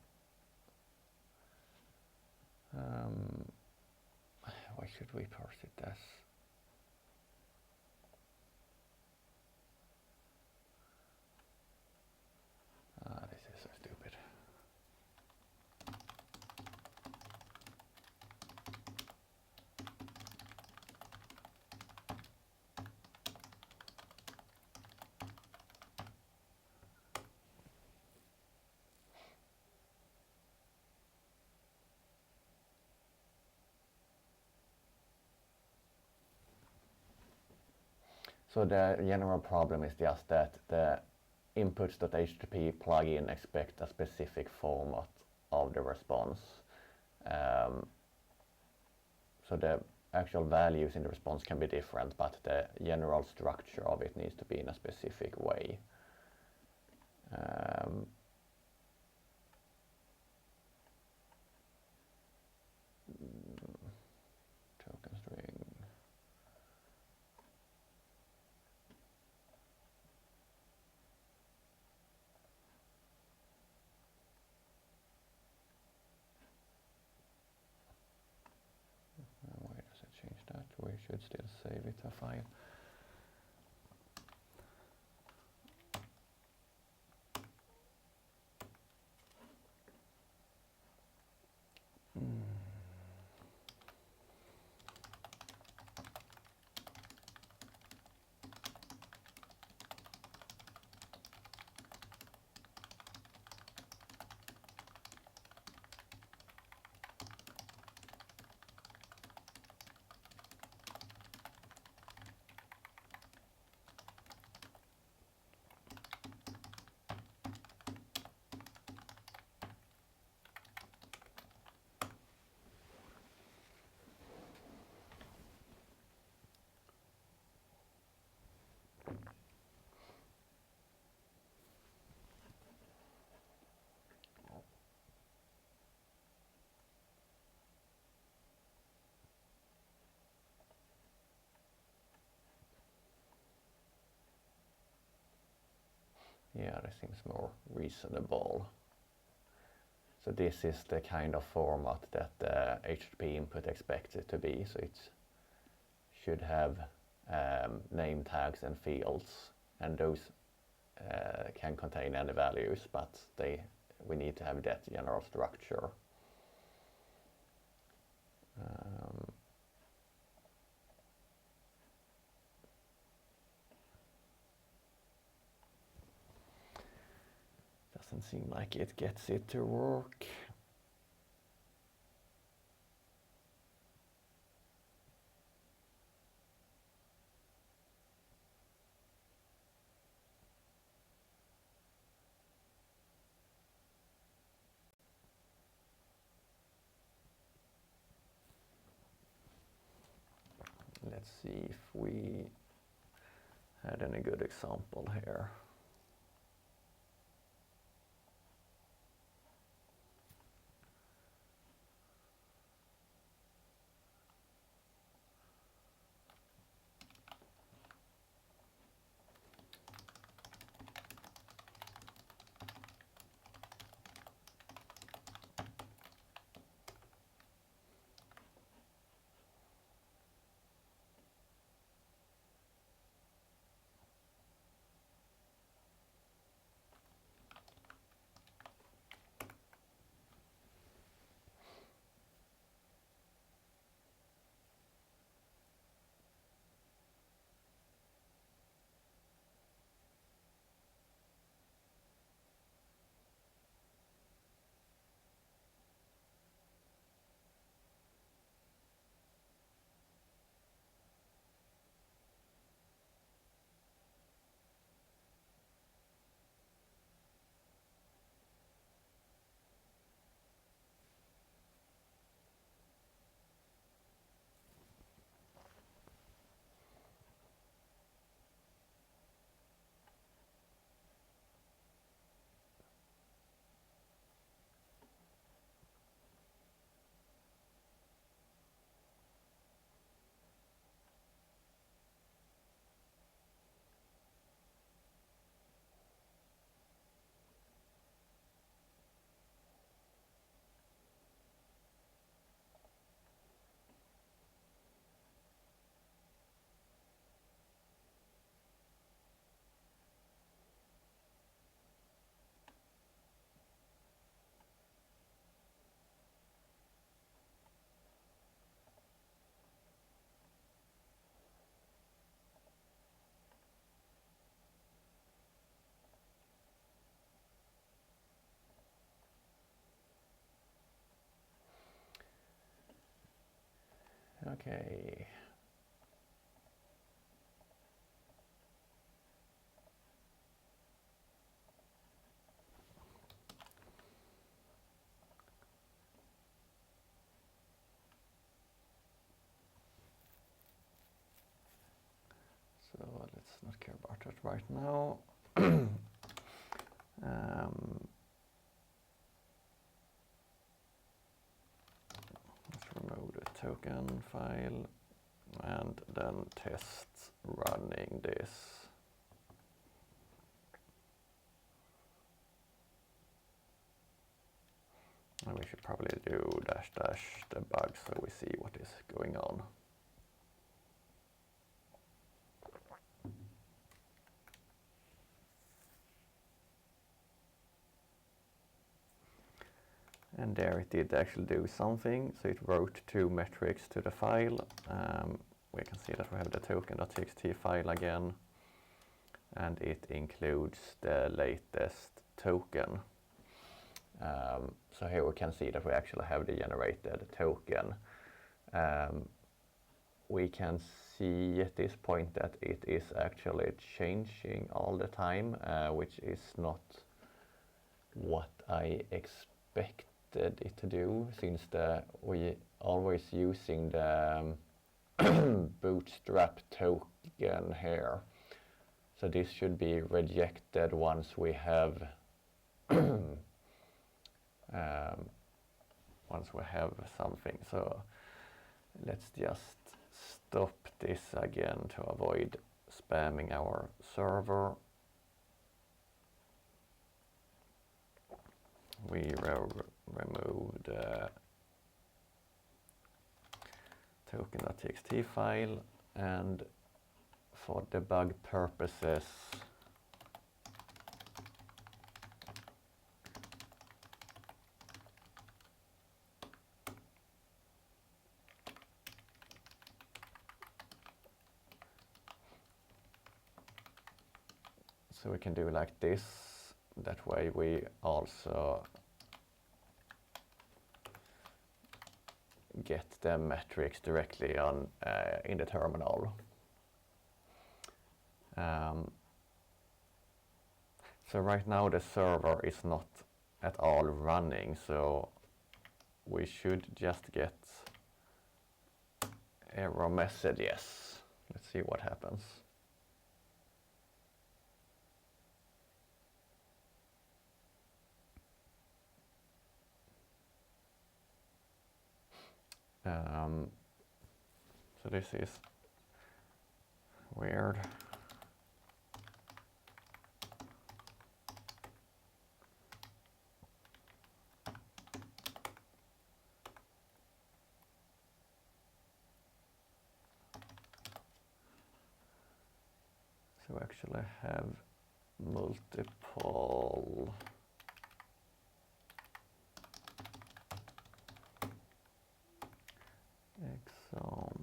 Why should we parse it as? This is so stupid. So the general problem is just that the inputs.http plugin expect a specific format of the response. So the actual values in the response can be different, but the general structure of it needs to be in a specific way. Token string. Why does it change that? We should still save it a file. Yeah, this seems more reasonable. So this is the kind of format that the HTTP input expects it to be. So it should have name tags and fields, and those can contain any values, but we need to have that general structure. Doesn't seem like it gets it to work. Let's see if we had any good example here. Okay. So let's not care about that right now. Let's remove the token file and then test running this. And we should probably do -- debug so we see what is going on. And there it did actually do something. So it wrote 2 metrics to the file. We can see that we have the token.txt file again. And it includes the latest token. So here we can see that we actually have the generated token. We can see at this point that it is actually changing all the time, which is not what I expected it to do, since we always using the bootstrap token here. So this should be rejected once we have something. So let's just stop this again to avoid spamming our server. we remove the token.txt file, and for debug purposes so we can do like this. That way we also get the metrics directly on in the terminal. So right now the server is not at all running, so we should just get error messages. Let's see what happens. So this is weird. So we actually have multiple example.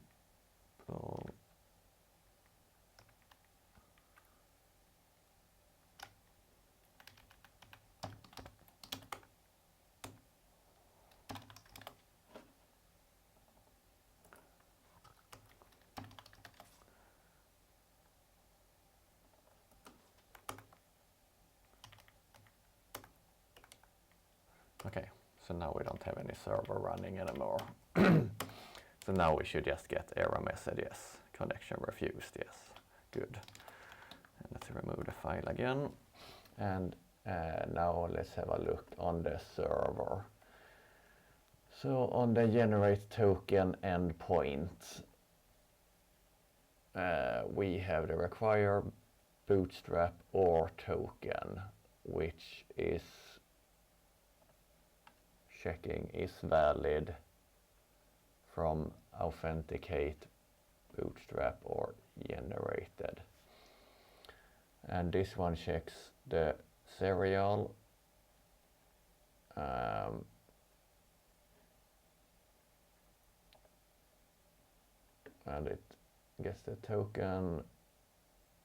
Okay, so now we don't have any server running anymore. So now we should just get error message, yes. Connection refused, yes. Good. And let's remove the file again. And now let's have a look on the server. So on the generate token endpoint, we have the require bootstrap or token, which is checking is valid from authenticate, bootstrap, or generated. And this one checks the serial, and it gets the token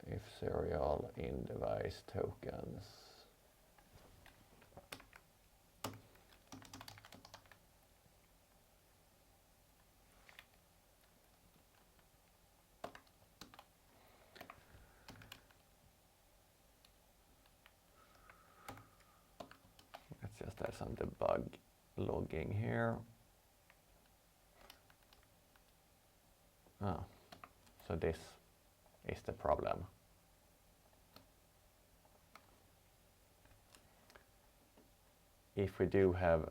if serial in device tokens. Let's just add some debug logging here. So this is the problem. If we do have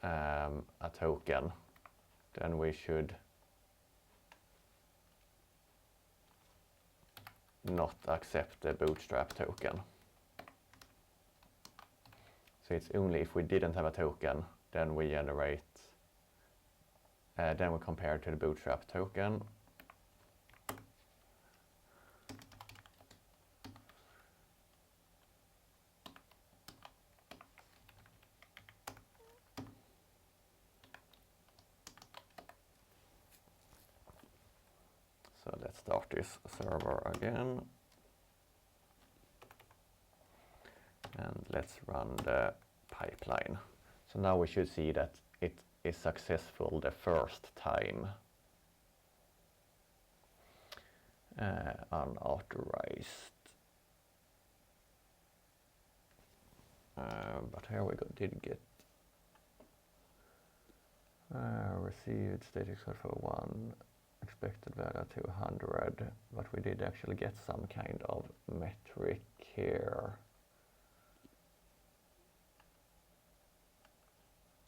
a token, then we should not accept the bootstrap token. So it's only if we didn't have a token, then we generate, then we compare to the bootstrap token. So let's start this server again. And let's run the pipeline. So now we should see that it is successful the first time. Unauthorized. But here we did get received static code for 1, expected value 200, but we did actually get some kind of metric here.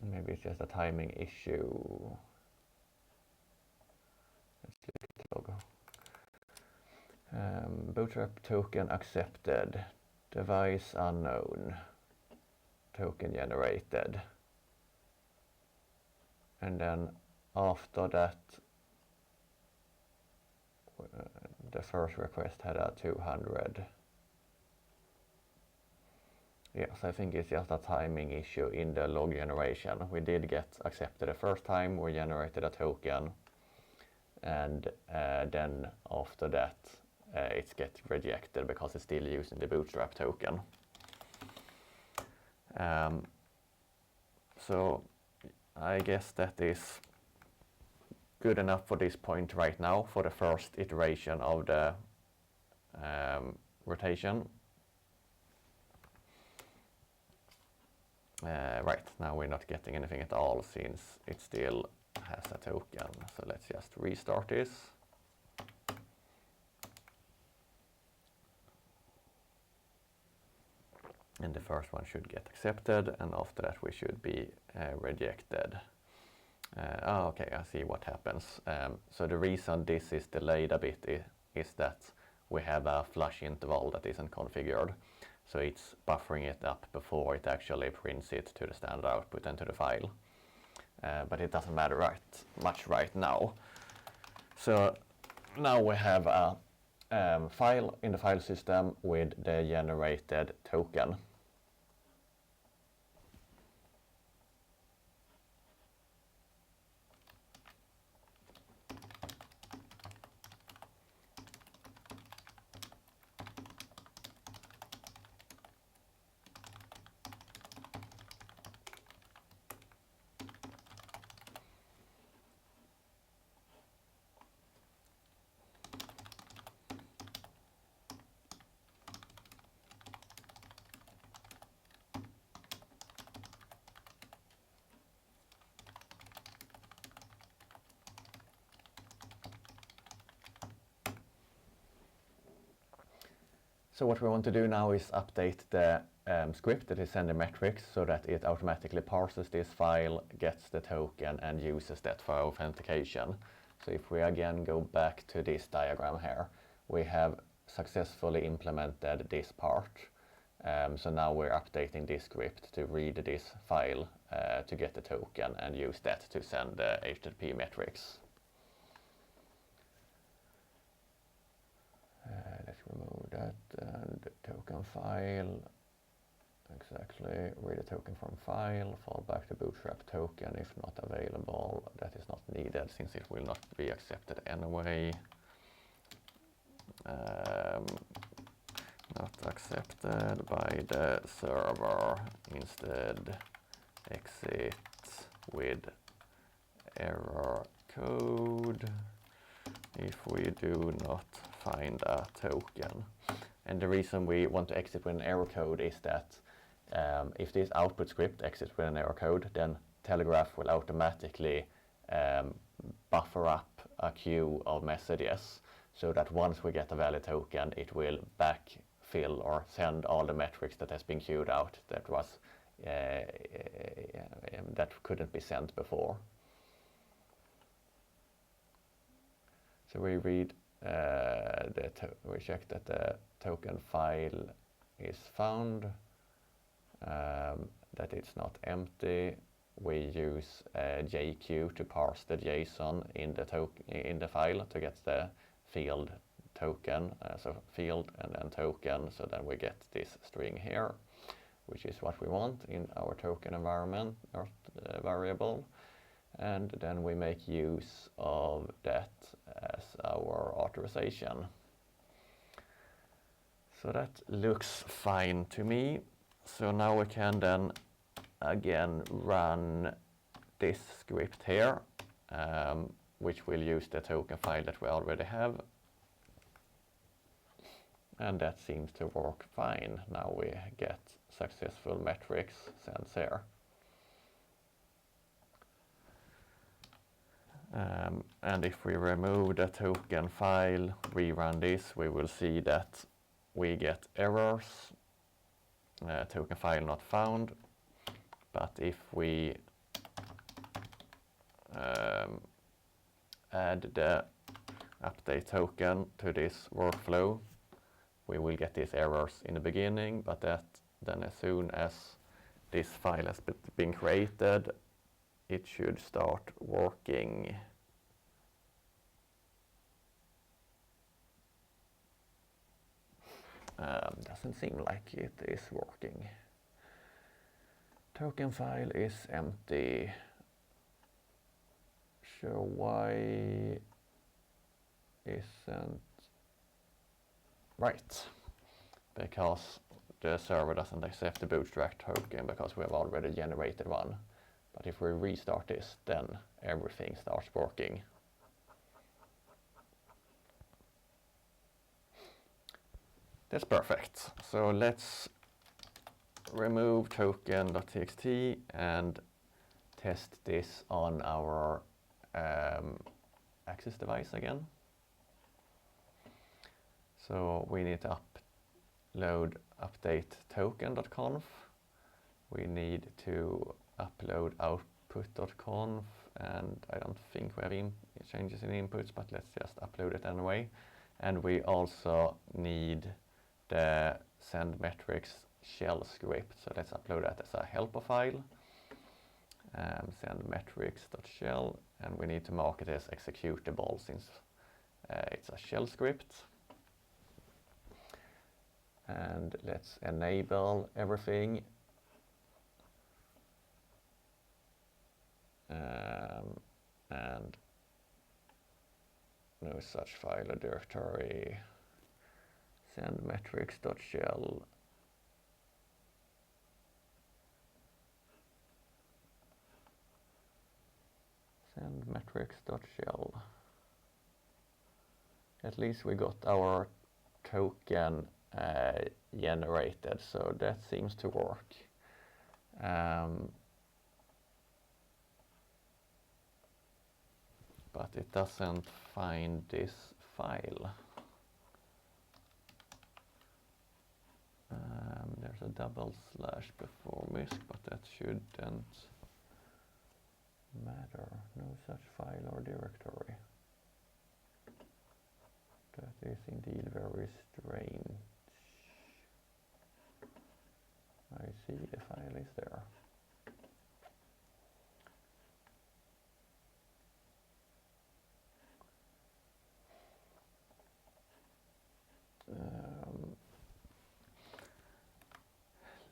Maybe it's just a timing issue. Let's look at the logo. Bootstrap token accepted. Device unknown. token generated. And then after that, the first request had a 200. Yes, I think it's just a timing issue in the log generation. We did get accepted the first time, we generated a token, and then after that it gets rejected because it's still using the bootstrap token. So I guess that is good enough for this point right now for the first iteration of the rotation. Right, now we're not getting anything at all since it still has a token. So let's just restart this. And the first one should get accepted, and after that we should be rejected. Okay, I see what happens. So the reason this is delayed a bit is that we have a flush interval that isn't configured. So it's buffering it up before it actually prints it to the standard output and to the file. But it doesn't matter much right now. So now we have a file in the file system with the generated token. So what we want to do now is update the script that is sending metrics so that it automatically parses this file, gets the token, and uses that for authentication. So if we again go back to this diagram here, we have successfully implemented this part. So now we're updating this script to read this file to get the token and use that to send the HTTP metrics. Let's remove that and the token file. Exactly, read the token from file, fall back to bootstrap token if not available. That is not needed since it will not be accepted anyway. Not accepted by the server. Instead, exit with error code if we do not find a token. And the reason we want to exit with an error code is that if this output script exits with an error code, then Telegraph will automatically buffer up a queue of messages so that once we get a valid token, it will backfill or send all the metrics that has been queued out that was that couldn't be sent before. So we read we check that the token file is found, that it's not empty. We use JQ to parse the JSON in the file to get the field token, so field and then token, so then we get this string here, which is what we want in our token environment or variable. And then we make use of that as our authorization. So that looks fine to me. So now we can then again run this script here, which will use the token file that we already have. And that seems to work fine. Now we get successful metrics sent here. And if we remove the token file, rerun this, we will see that we get errors, token file not found. But if we add the update token to this workflow, we will get these errors in the beginning, but that then as soon as this file has been created, it should start working. Doesn't seem like it is working. Token file is empty. So why isn't right? Because the server doesn't accept the bootstrap token because we have already generated one. But if we restart this, then everything starts working. That's perfect. So let's remove token.txt and test this on our access device again. So we need to upload update token.conf. We need to upload output.conf, and I don't think we have changes in inputs, but let's just upload it anyway. And we also need the send metrics shell script. So let's upload that as a helper file. Send metrics.shell, and we need to mark it as executable since it's a shell script. And let's enable everything. And no such file or directory. Send metrics.shell. Send metrics.shell. At least we got our token generated, so that seems to work. But it doesn't find this file. There's a double slash before misc, but that shouldn't matter. No such file or directory. That is indeed very strange. I see the file is there.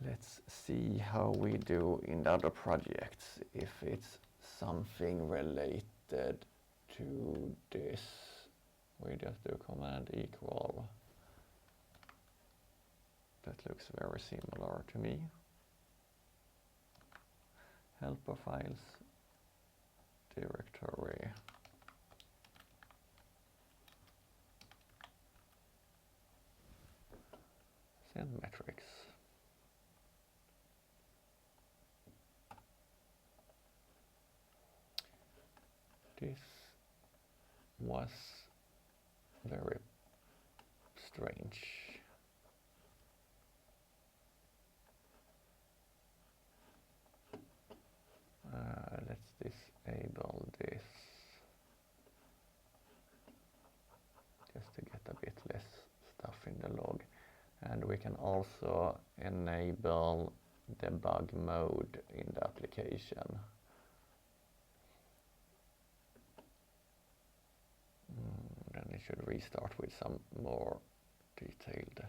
Let's see how we do in the other projects, if it's something related to this. We just do command equal. That looks very similar to me. Helper files, directory. Send metrics. This was very strange. Let's disable this just to get a bit less stuff in the log. And we can also enable debug mode in the application. Then it should restart with some more detailed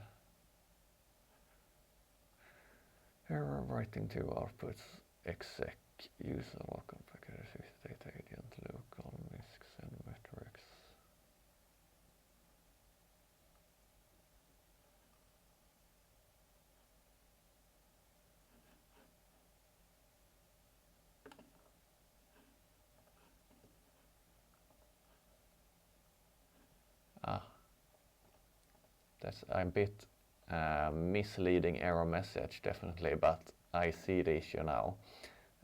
error writing to outputs exec user local FixedIT Data Agent local miscs and metrics. That's a bit misleading error message, definitely, but I see the issue now.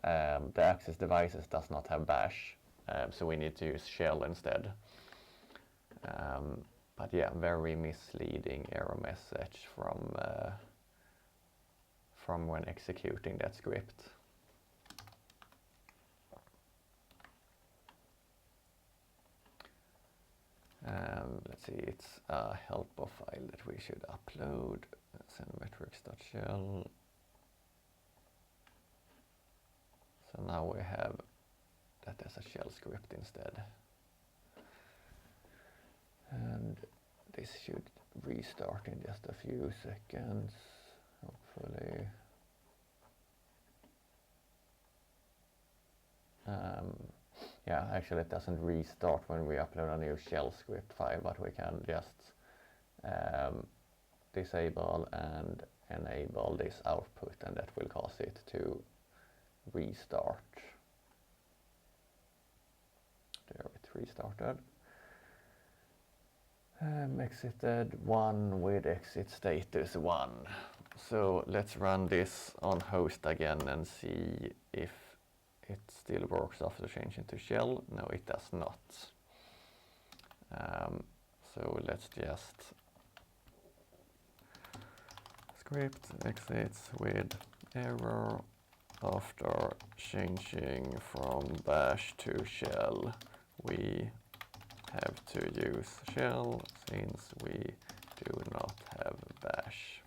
The access devices does not have bash, so we need to use shell instead. But yeah, very misleading error message from when executing that script. Let's see, it's a helper file that we should upload. Send metrics.shell. now we have that as a shell script instead. And this should restart in just a few seconds, hopefully. Yeah, actually it doesn't restart when we upload a new shell script file, but we can just disable and enable this output, and that will cause it to restart. There, it restarted. Exited 1 with exit status 1. So let's run this on host again and see if it still works after changing to shell. No, it does not. So let's just script exits with error after changing from bash to shell. We have to use shell since we do not have bash.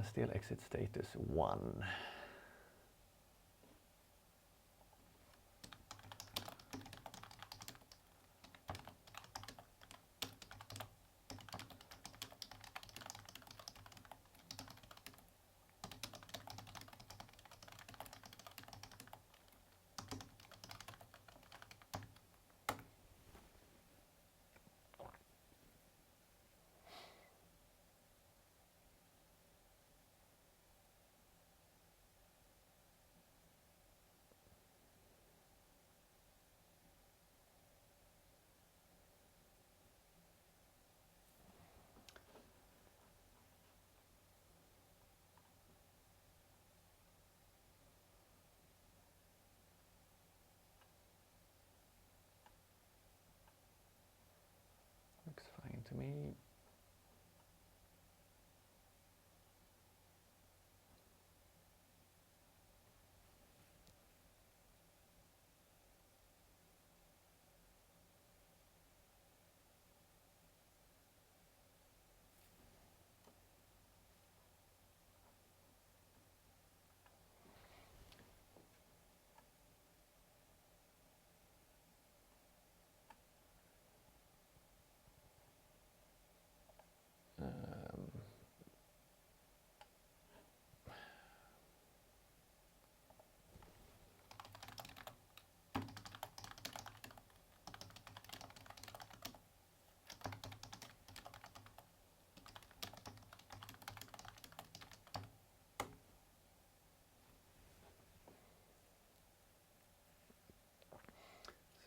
Still exit status 1. Looks fine to me.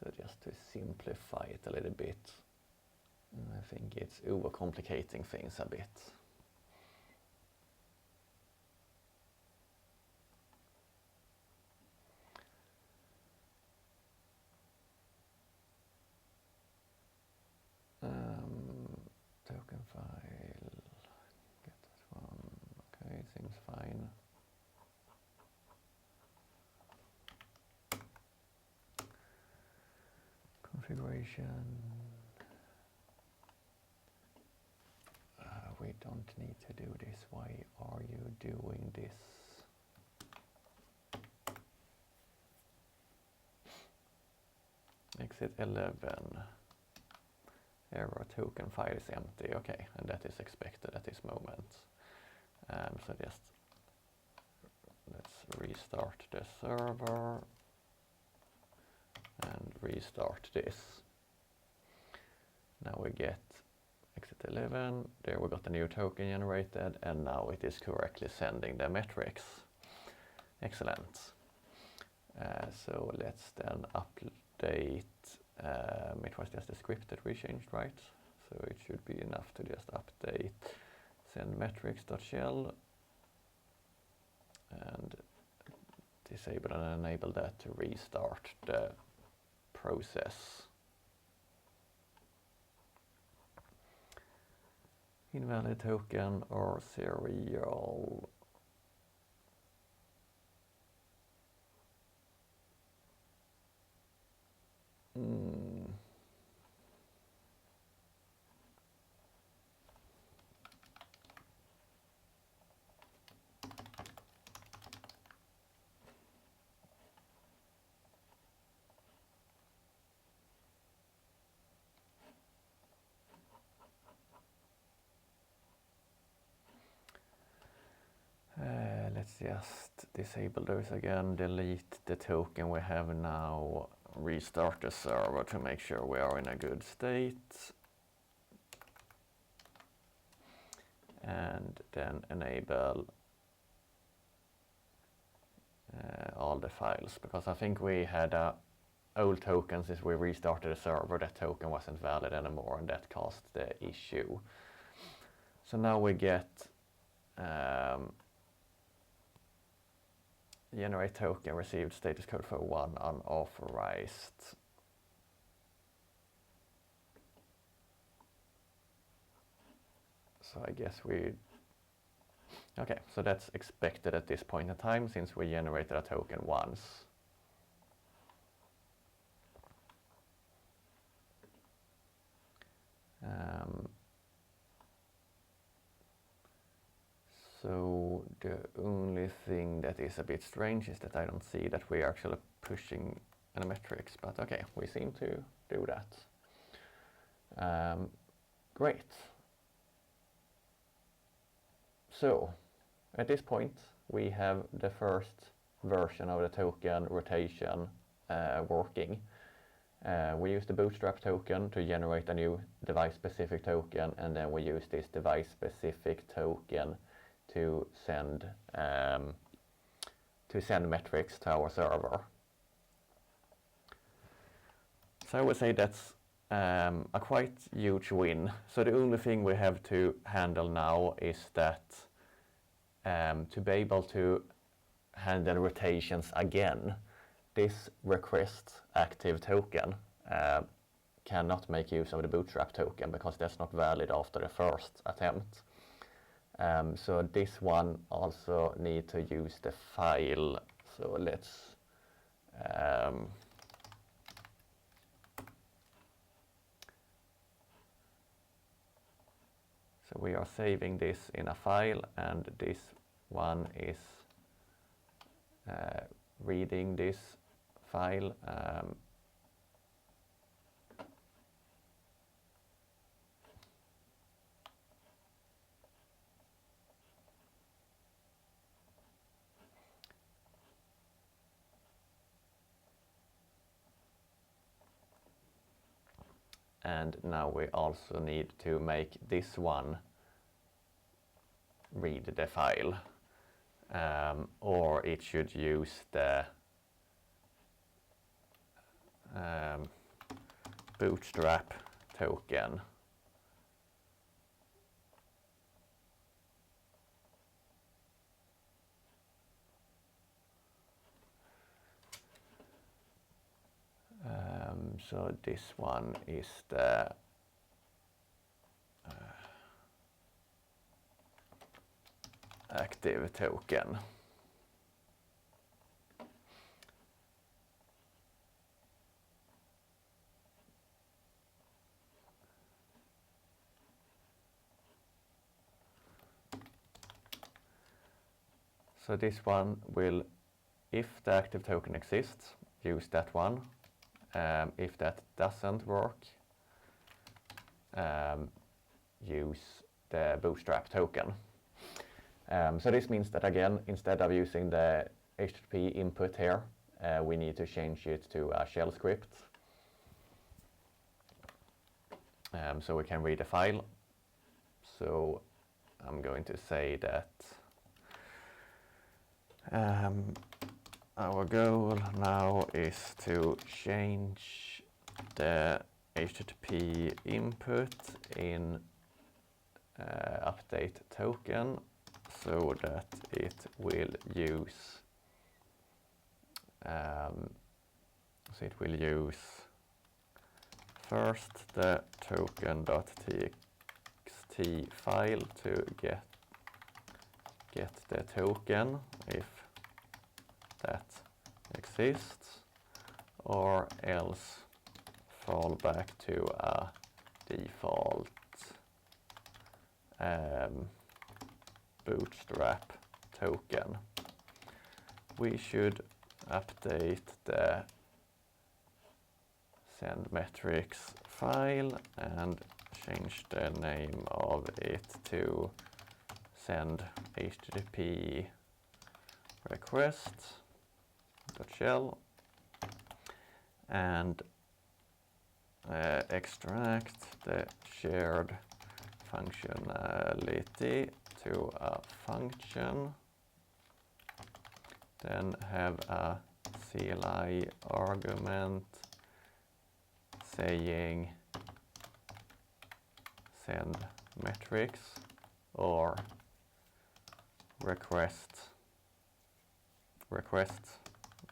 So just to simplify it a little bit, I think it's overcomplicating things a bit. Token file, get that one, okay, seems fine. Configuration. We don't need to do this. Why are you doing this? Exit 11. Error token file is empty. Okay, and that is expected at this moment. So just let's restart the server and restart this. Now we get exit 11, there we got a new token generated, and now it is correctly sending the metrics. Excellent. So let's then update, it was just a script that we changed, right? So it should be enough to just update send metrics.shell and disable and enable that to restart the process. Invalid token or serial. Let's just disable those again, delete the token we have now, restart the server to make sure we are in a good state, and then enable all the files, because I think we had old tokens. Since we restarted the server, that token wasn't valid anymore, and that caused the issue. So now we get generate token received status code for 1 unauthorized. So I guess okay, so that's expected at this point in time since we generated a token once. So the only thing that is a bit strange is that I don't see that we are actually pushing any metrics, but okay, we seem to do that. Great. So at this point we have the first version of the token rotation working. We use the bootstrap token to generate a new device-specific token, and then we use this device-specific token to send metrics to our server. So I would say that's a quite huge win. So the only thing we have to handle now is that to be able to handle rotations again, this request active token cannot make use of the bootstrap token because that's not valid after the first attempt. So this one also need to use the file. So let's so we are saving this in a file, and this one is reading this file. And now we also need to make this one read the file, or it should use the bootstrap token. So this one is the active token. So this one will, if the active token exists, use that one. If that doesn't work, use the bootstrap token. So this means that again, instead of using the HTTP input here, we need to change it to a shell script. So we can read the file. So I'm going to say that our goal now is to change the HTTP input in update token so that it will use first the token.txt file to get the token if that exists, or else fall back to a default bootstrap token. We should update the send metrics file and change the name of it to send HTTP request.shell and extract the shared functionality to a function, then have a CLI argument saying send metrics or request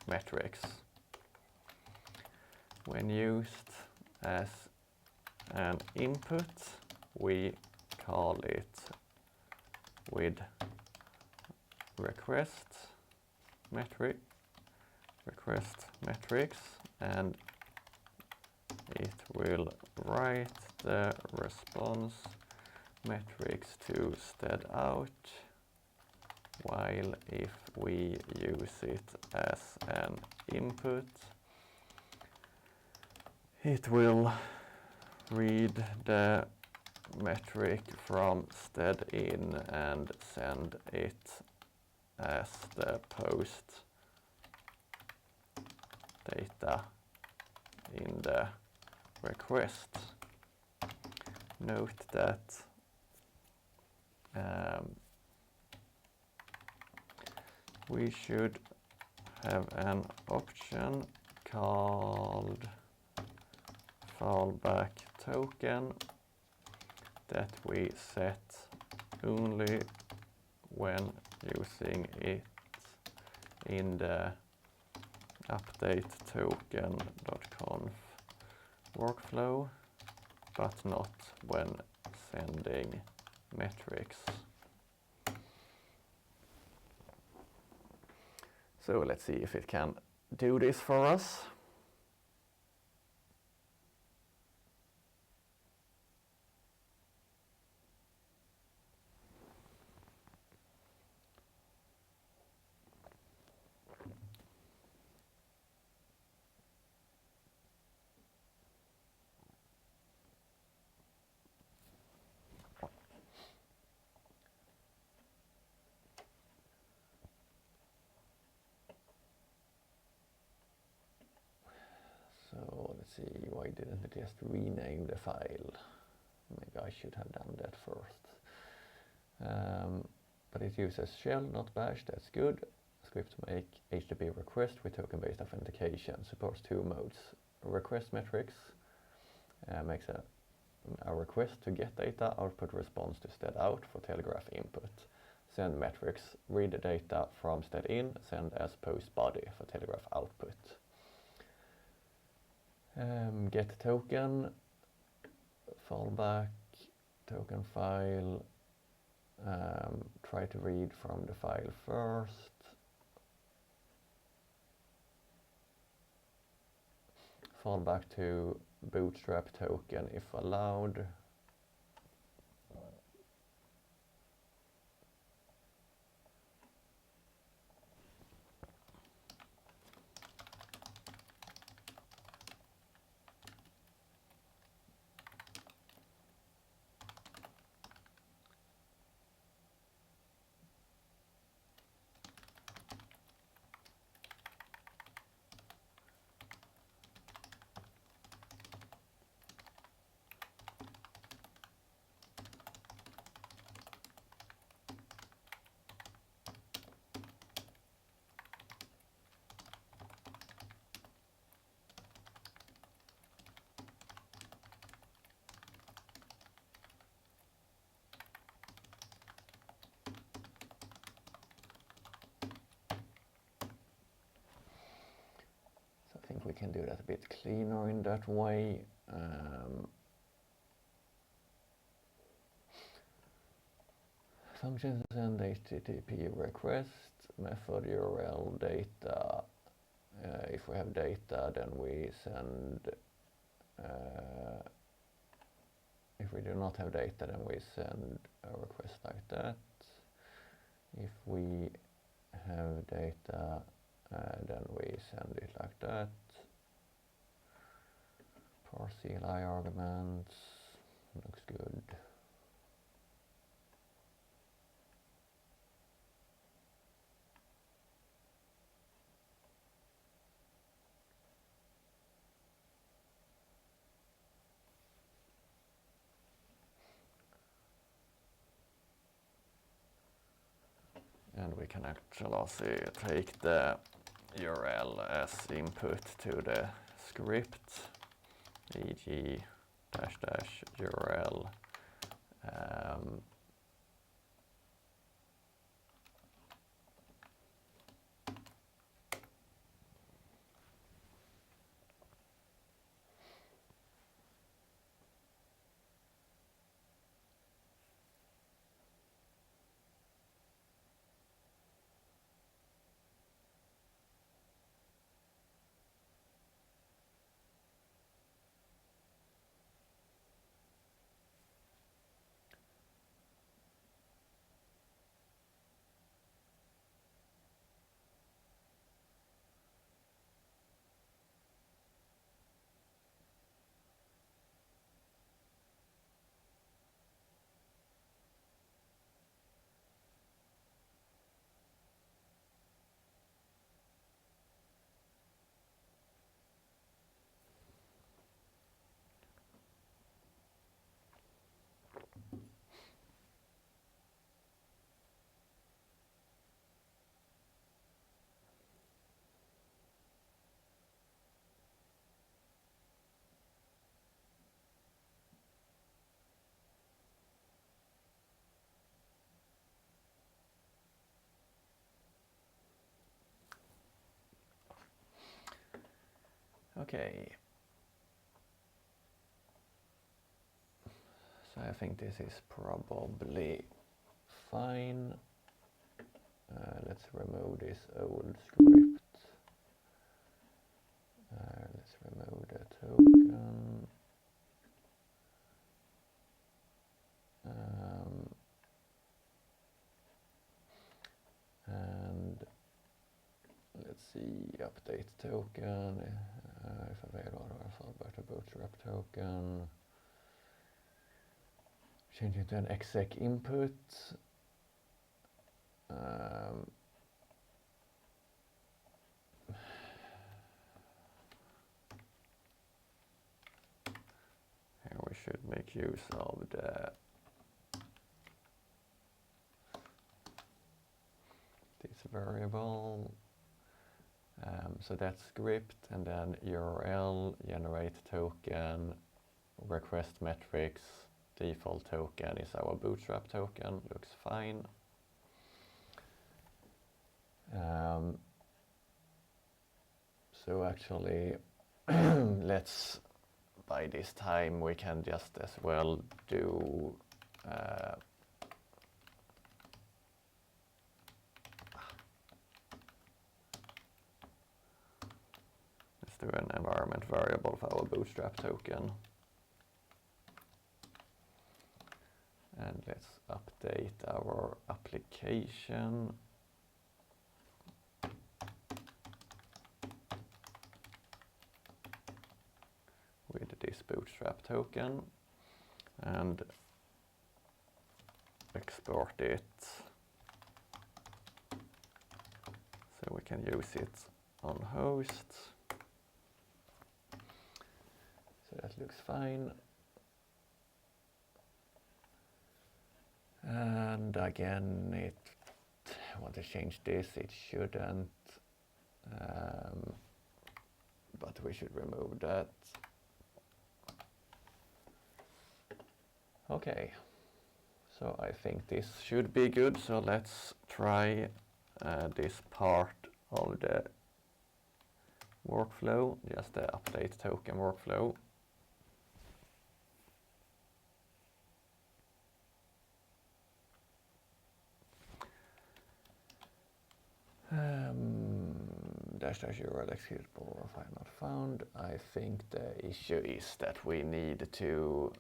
metrics. When used as an input, we call it with request metrics, and it will write the response metrics to stdout, while if we use it as an input, it will read the metric from stdin and send it as the post data in the request. Note that we should have an option called fallback token that we set only when using it in the update token.conf workflow, but not when sending metrics. So let's see if it can do this for us. So let's see, why didn't it just rename the file? Maybe I should have done that first. But it uses shell, not bash, that's good. Script to make HTTP request with token-based authentication. Supports two modes. Request metrics makes a request to get data, output response to stdout for telegraph input. Send metrics, read the data from stdin, send as post body for telegraph output. Get token, fallback, token file, try to read from the file first. Fallback to bootstrap token if allowed. think we can do that a bit cleaner in that way. Functions and HTTP request, method URL data. If we have data, then we send. If we do not have data, then we send a request like that. If we have data, then we send it like that. Parse CLI arguments, looks good. And we can actually take the URL as input to the script, e.g. -- URL. Okay. So I think this is probably fine. Let's remove this old script. Let's remove the token. And let's see, update token, if available, better bootstrap token. Change it to an exec input. Here we should make use of this variable. So that's script, and then URL, generate token, request metrics, default token is our bootstrap token, looks fine. So actually, let's, by this time, we can just as well do let's do an environment variable for our bootstrap token. And let's update our application. With this bootstrap token and export it so we can use it on host. So that looks fine. And again, I want to change this, it shouldn't, but we should remove that. Okay, so I think this should be good, so let's try this part of the workflow, just the update token workflow. Dash URL executable file not found. I think the issue is that we need to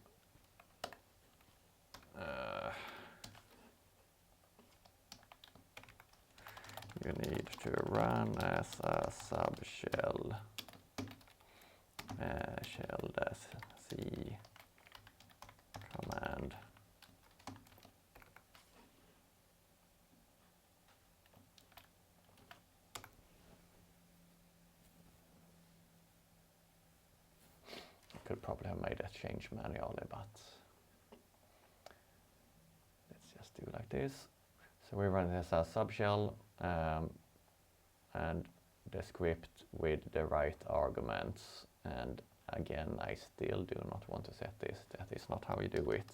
you need to run as a subshell shell-c command. Could probably have made that change manually, but let's just do like this. So we run this as subshell and the script with the right arguments. And again, I still do not want to set this. That is not how you do it.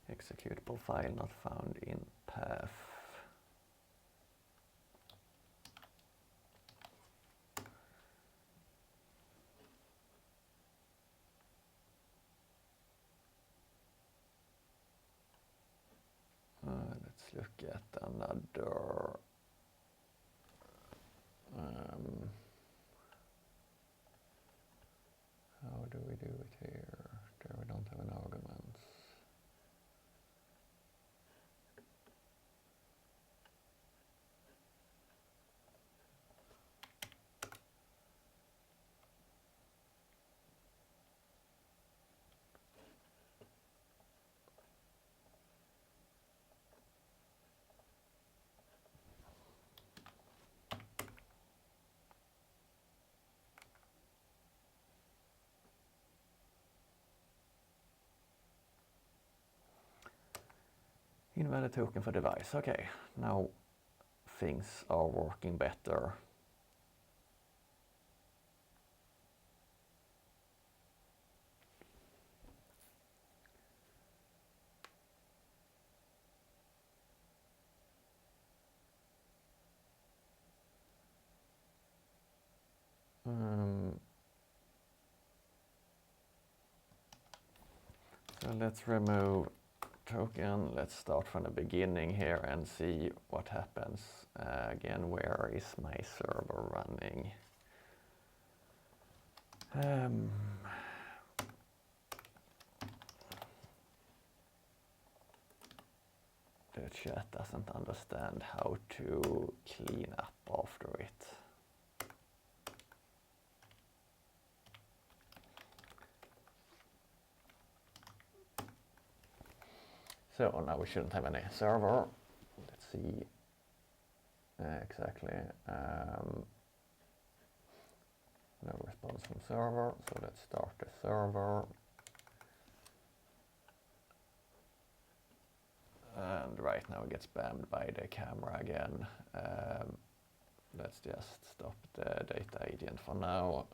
Executable file not found in path. Let's look at another. How do we do it here? There we don't have an argument. Invalid token for device. Okay, now things are working better. So let's remove token. Let's start from the beginning here and see what happens. Again, where is my server running? The chat doesn't understand how to clean up after it. So now we shouldn't have any server. Let's see exactly. No response from server, so let's start the server. And right now it gets spammed by the camera again. Let's just stop the data agent for now.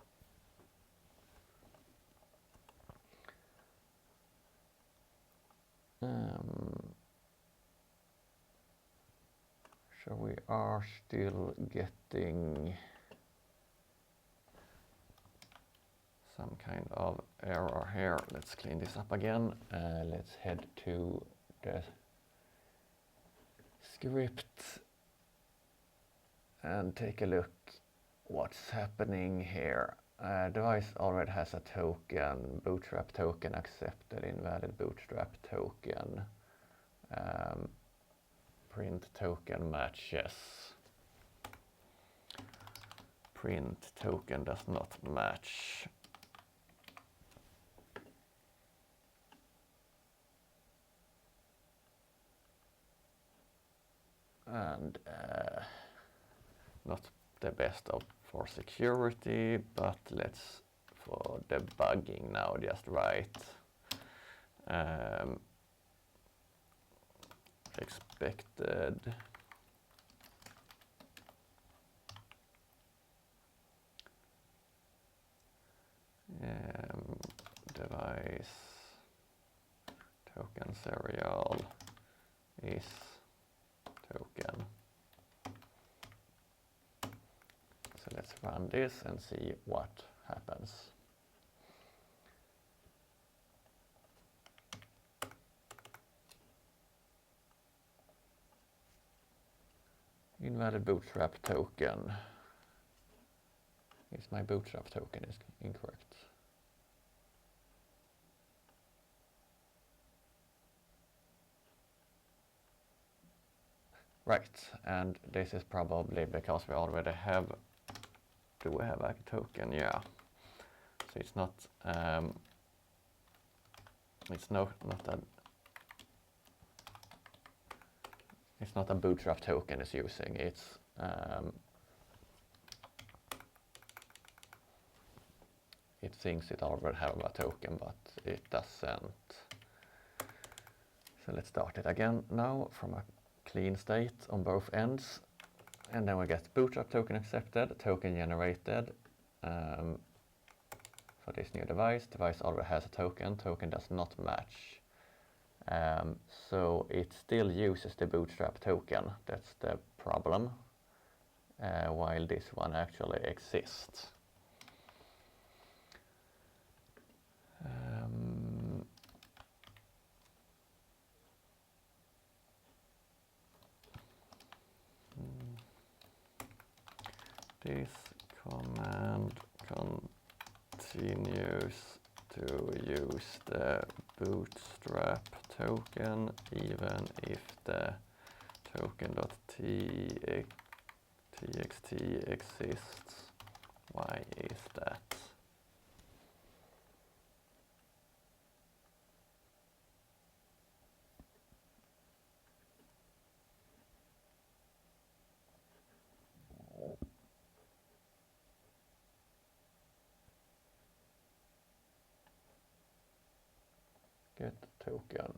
So we are still getting some kind of error here. Let's clean this up again. Let's head to the script and take a look what's happening here. Device already has a token, bootstrap token accepted, invalid bootstrap token. Print token matches. Print token does not match. And not the best of for security, but let's for debugging now just write expected device token serial is token. So let's run this and see what happens. Invalid bootstrap token. Is my bootstrap token is incorrect. Right, and this is probably because we already have, do we have a token? Yeah. So it's not it's not a bootstrap token it's using, it's it thinks it already have a token, but it doesn't. So let's start it again now from a clean state on both ends, and then we get bootstrap token accepted, token generated for this new device. Device already has a token, token does not match. So it still uses the bootstrap token, that's the problem, while this one actually exists. This command continues to use the bootstrap token even if the token.txt exists. Why is that? Get token.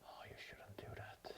Oh, you shouldn't do that.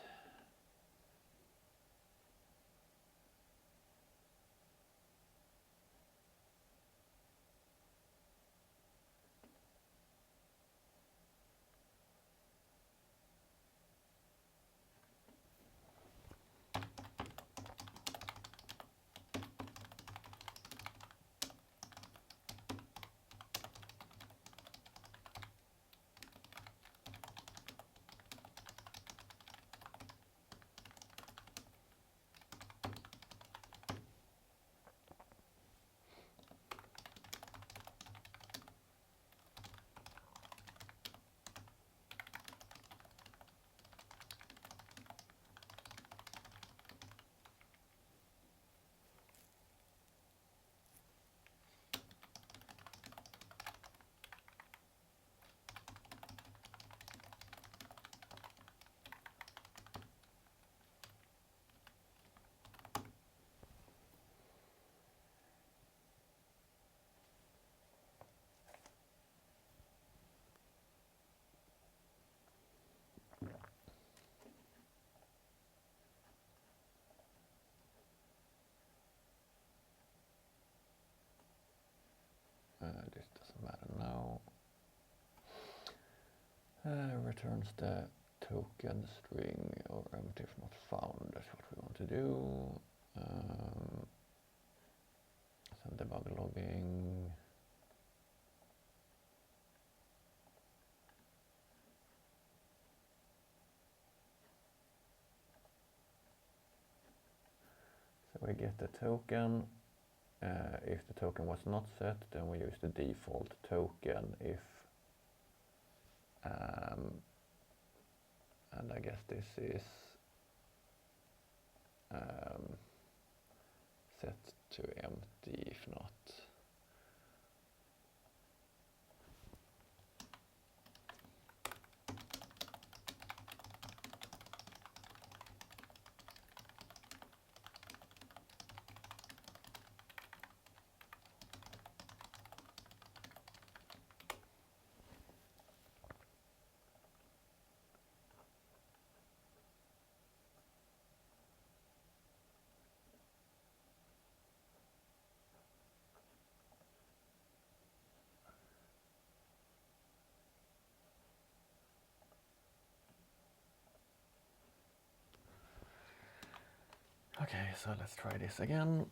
This doesn't matter now. Returns the token string or empty if not found. That's what we want to do. Some debug logging. So we get the token. If the token was not set, then we use the default token. If and I guess this is set to empty if not. Okay, so let's try this again.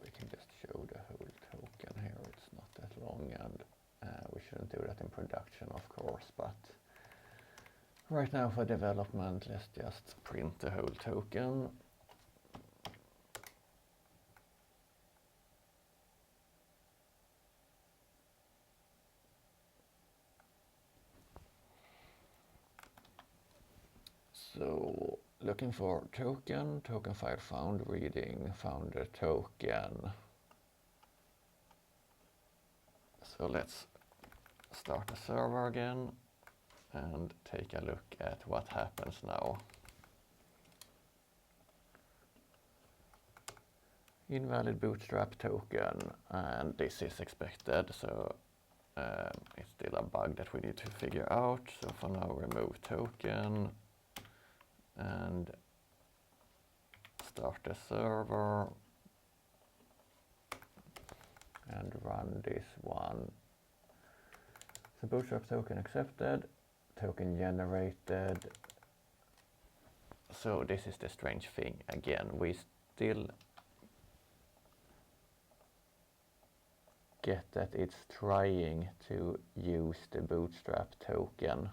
We can just show the whole token here. It's not that long, and we shouldn't do that in production, of course, but right now for development, let's just print the whole token. So looking for token file found, reading, found the token. So let's start the server again and take a look at what happens now. Invalid bootstrap token, and this is expected, so it's still a bug that we need to figure out. So for now, remove token and start the server and run this one. So bootstrap token accepted, token generated. So this is the strange thing again. We still get that it's trying to use the bootstrap token.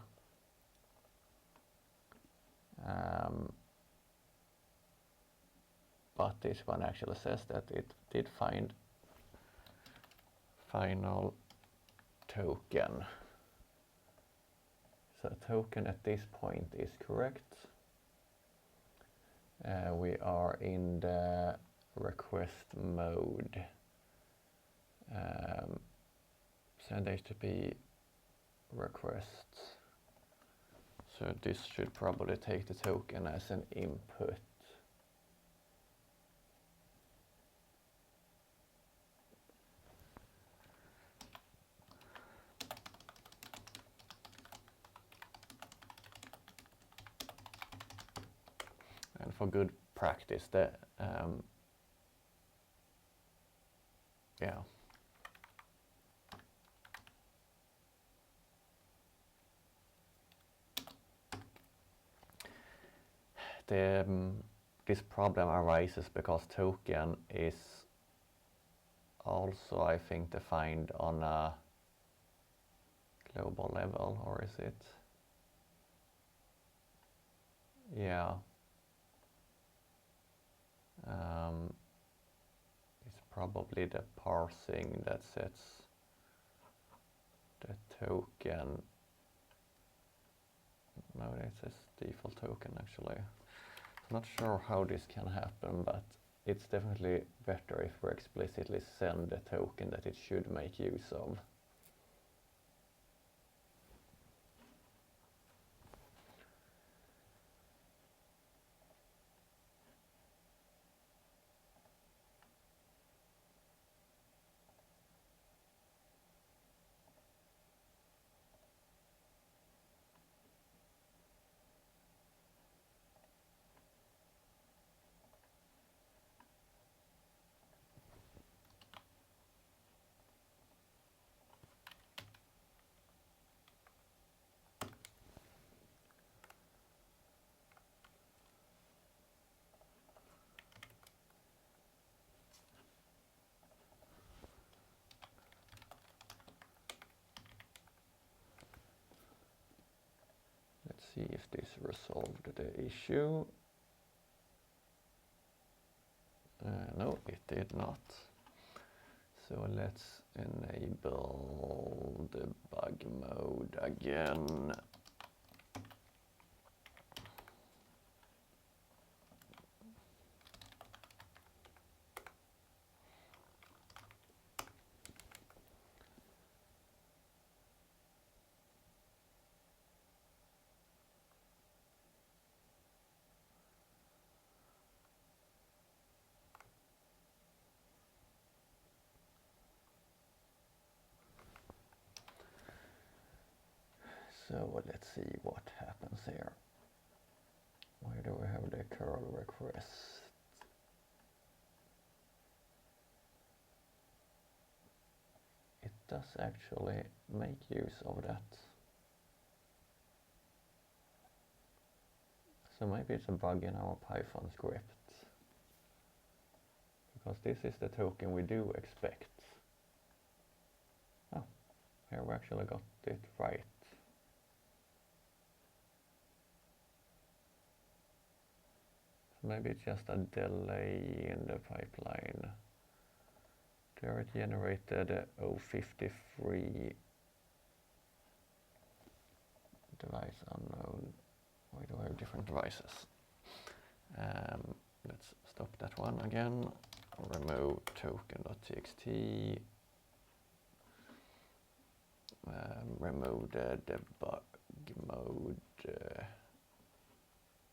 But this one actually says that it did find final token. So token at this point is correct. We are in the request mode. Send HTTP requests. So this should probably take the token as an input. And for good practice, this problem arises because token is also, I think, defined on a global level, or is it? Yeah. It's probably the parsing that sets the token. No, it says default token actually. I'm not sure how this can happen, but it's definitely better if we explicitly send the token that it should make use of. Let's see if this resolved the issue. No, it did not. So let's enable debug mode again. So let's see what happens here. Where do we have the curl request? It does actually make use of that. So maybe it's a bug in our Python script, because this is the token we do expect. Oh, here we actually got it right. So maybe it's just a delay in the pipeline. There it generated 053 device unknown. Why do I have different devices? Let's stop that one again. Remove token.txt. Remove the debug mode.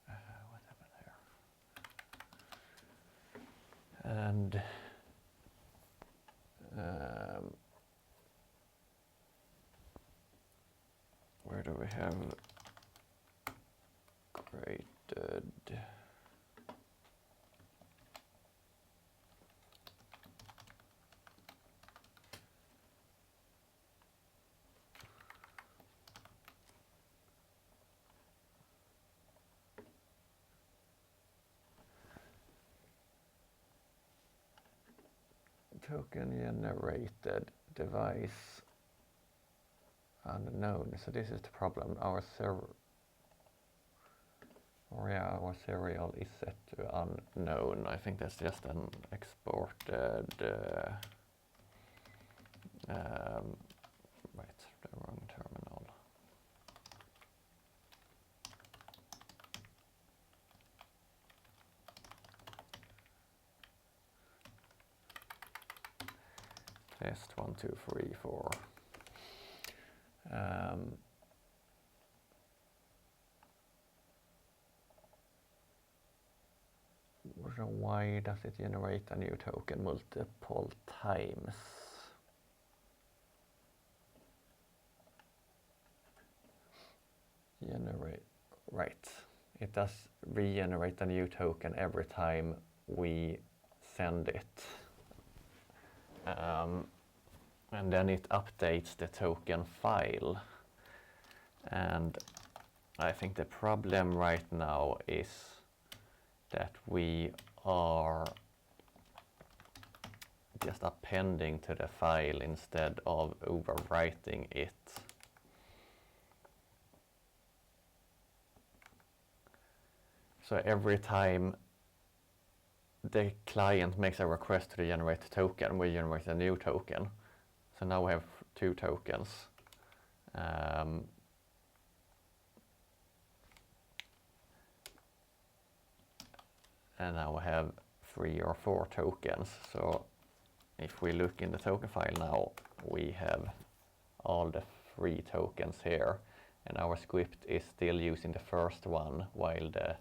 What happened here? And where do we have created? Token generated device unknown. So this is the problem. Our serial is set to unknown. I think that's just an exported right, the wrong terminal. Test 1, 2, 3, 4. So why does it generate a new token multiple times? Right. It does regenerate a new token every time we send it. And then it updates the token file. And I think the problem right now is that we are just appending to the file instead of overwriting it. So every time the client makes a request to generate a token, we generate a new token. So now we have 2 tokens. And now we have 3 or 4 tokens. So if we look in the token file now, we have all the 3 tokens here. And our script is still using the first one, while the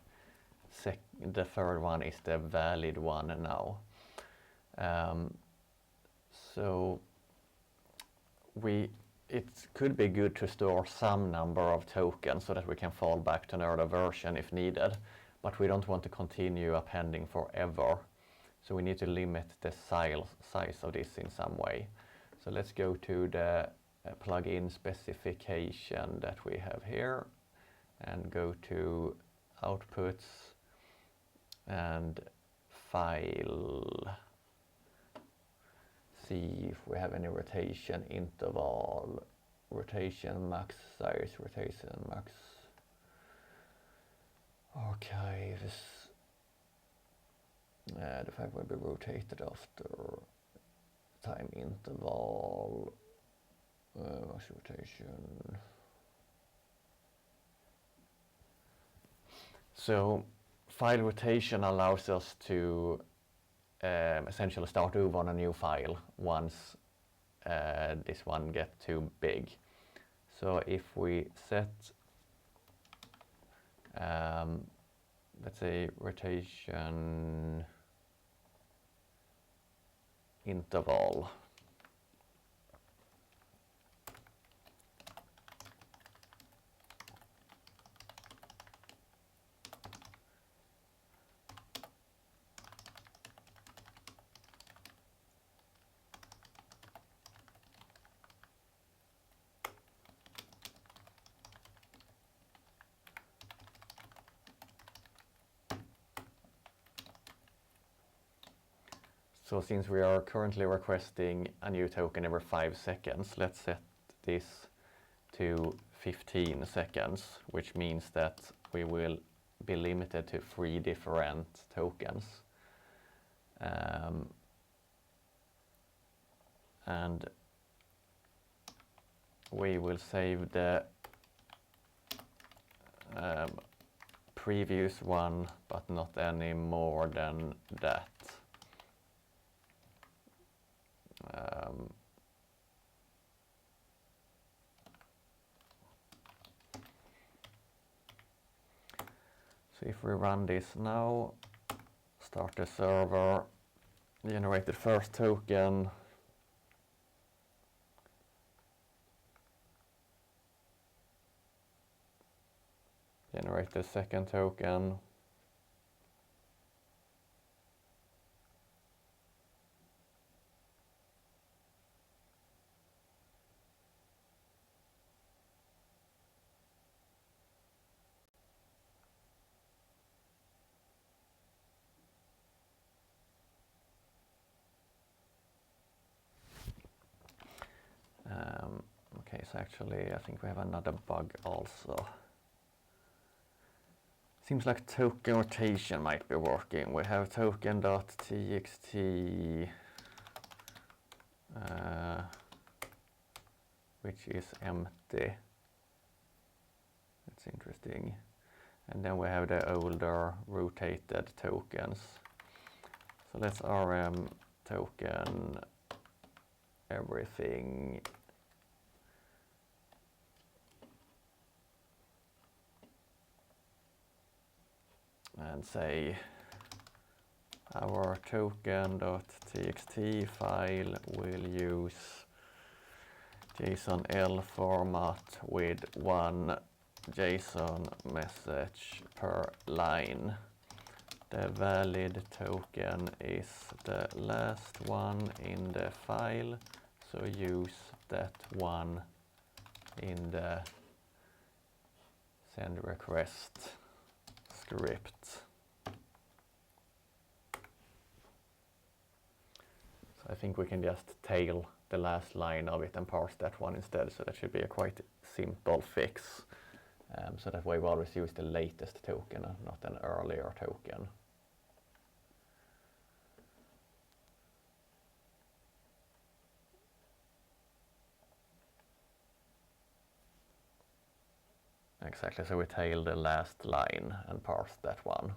third one is the valid one now. So it could be good to store some number of tokens so that we can fall back to another version if needed, but we don't want to continue appending forever. So we need to limit the size of this in some way. So let's go to the plugin specification that we have here and go to outputs and file. See if we have any rotation interval, rotation max size, rotation max. Okay, the fact will be rotated after time interval, max rotation. So file rotation allows us to essentially start over on a new file once this one gets too big. So if we set, let's say, rotation interval, So since we are currently requesting a new token every 5 seconds, let's set this to 15 seconds, which means that we will be limited to 3 different tokens. And we will save the previous one, but not any more than that. So if we run this now, start the server, generate the first token, generate the second token, okay, so actually I think we have another bug also. Seems like token rotation might be working. We have token.txt, which is empty. That's interesting. And then we have the older rotated tokens. So let's rm token everything. And say our token.txt file will use JSON-L format with 1 JSON message per line. The valid token is the last one in the file, so use that one in the send request script. So I think we can just tail the last line of it and parse that one instead, so that should be a quite simple fix. So that way we always use the latest token and not an earlier token. Exactly, so we tail the last line and parse that one.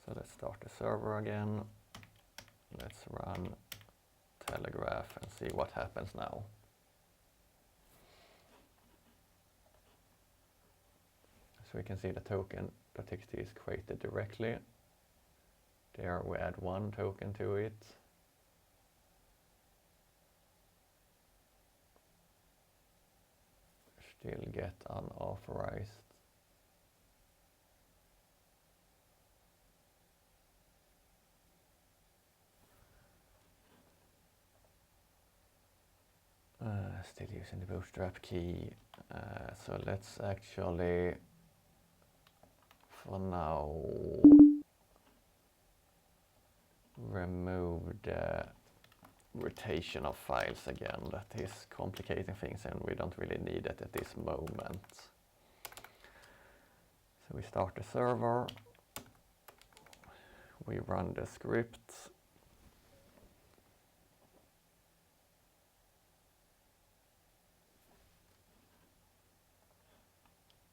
So let's start the server again. Let's run Telegraph and see what happens now. So we can see the token.txt is created directly. There we add 1 token to it. Still get unauthorized. Still using the bootstrap key. So let's actually, for now, remove the rotation of files again. That is complicating things and we don't really need it at this moment. So we start the server, we run the script,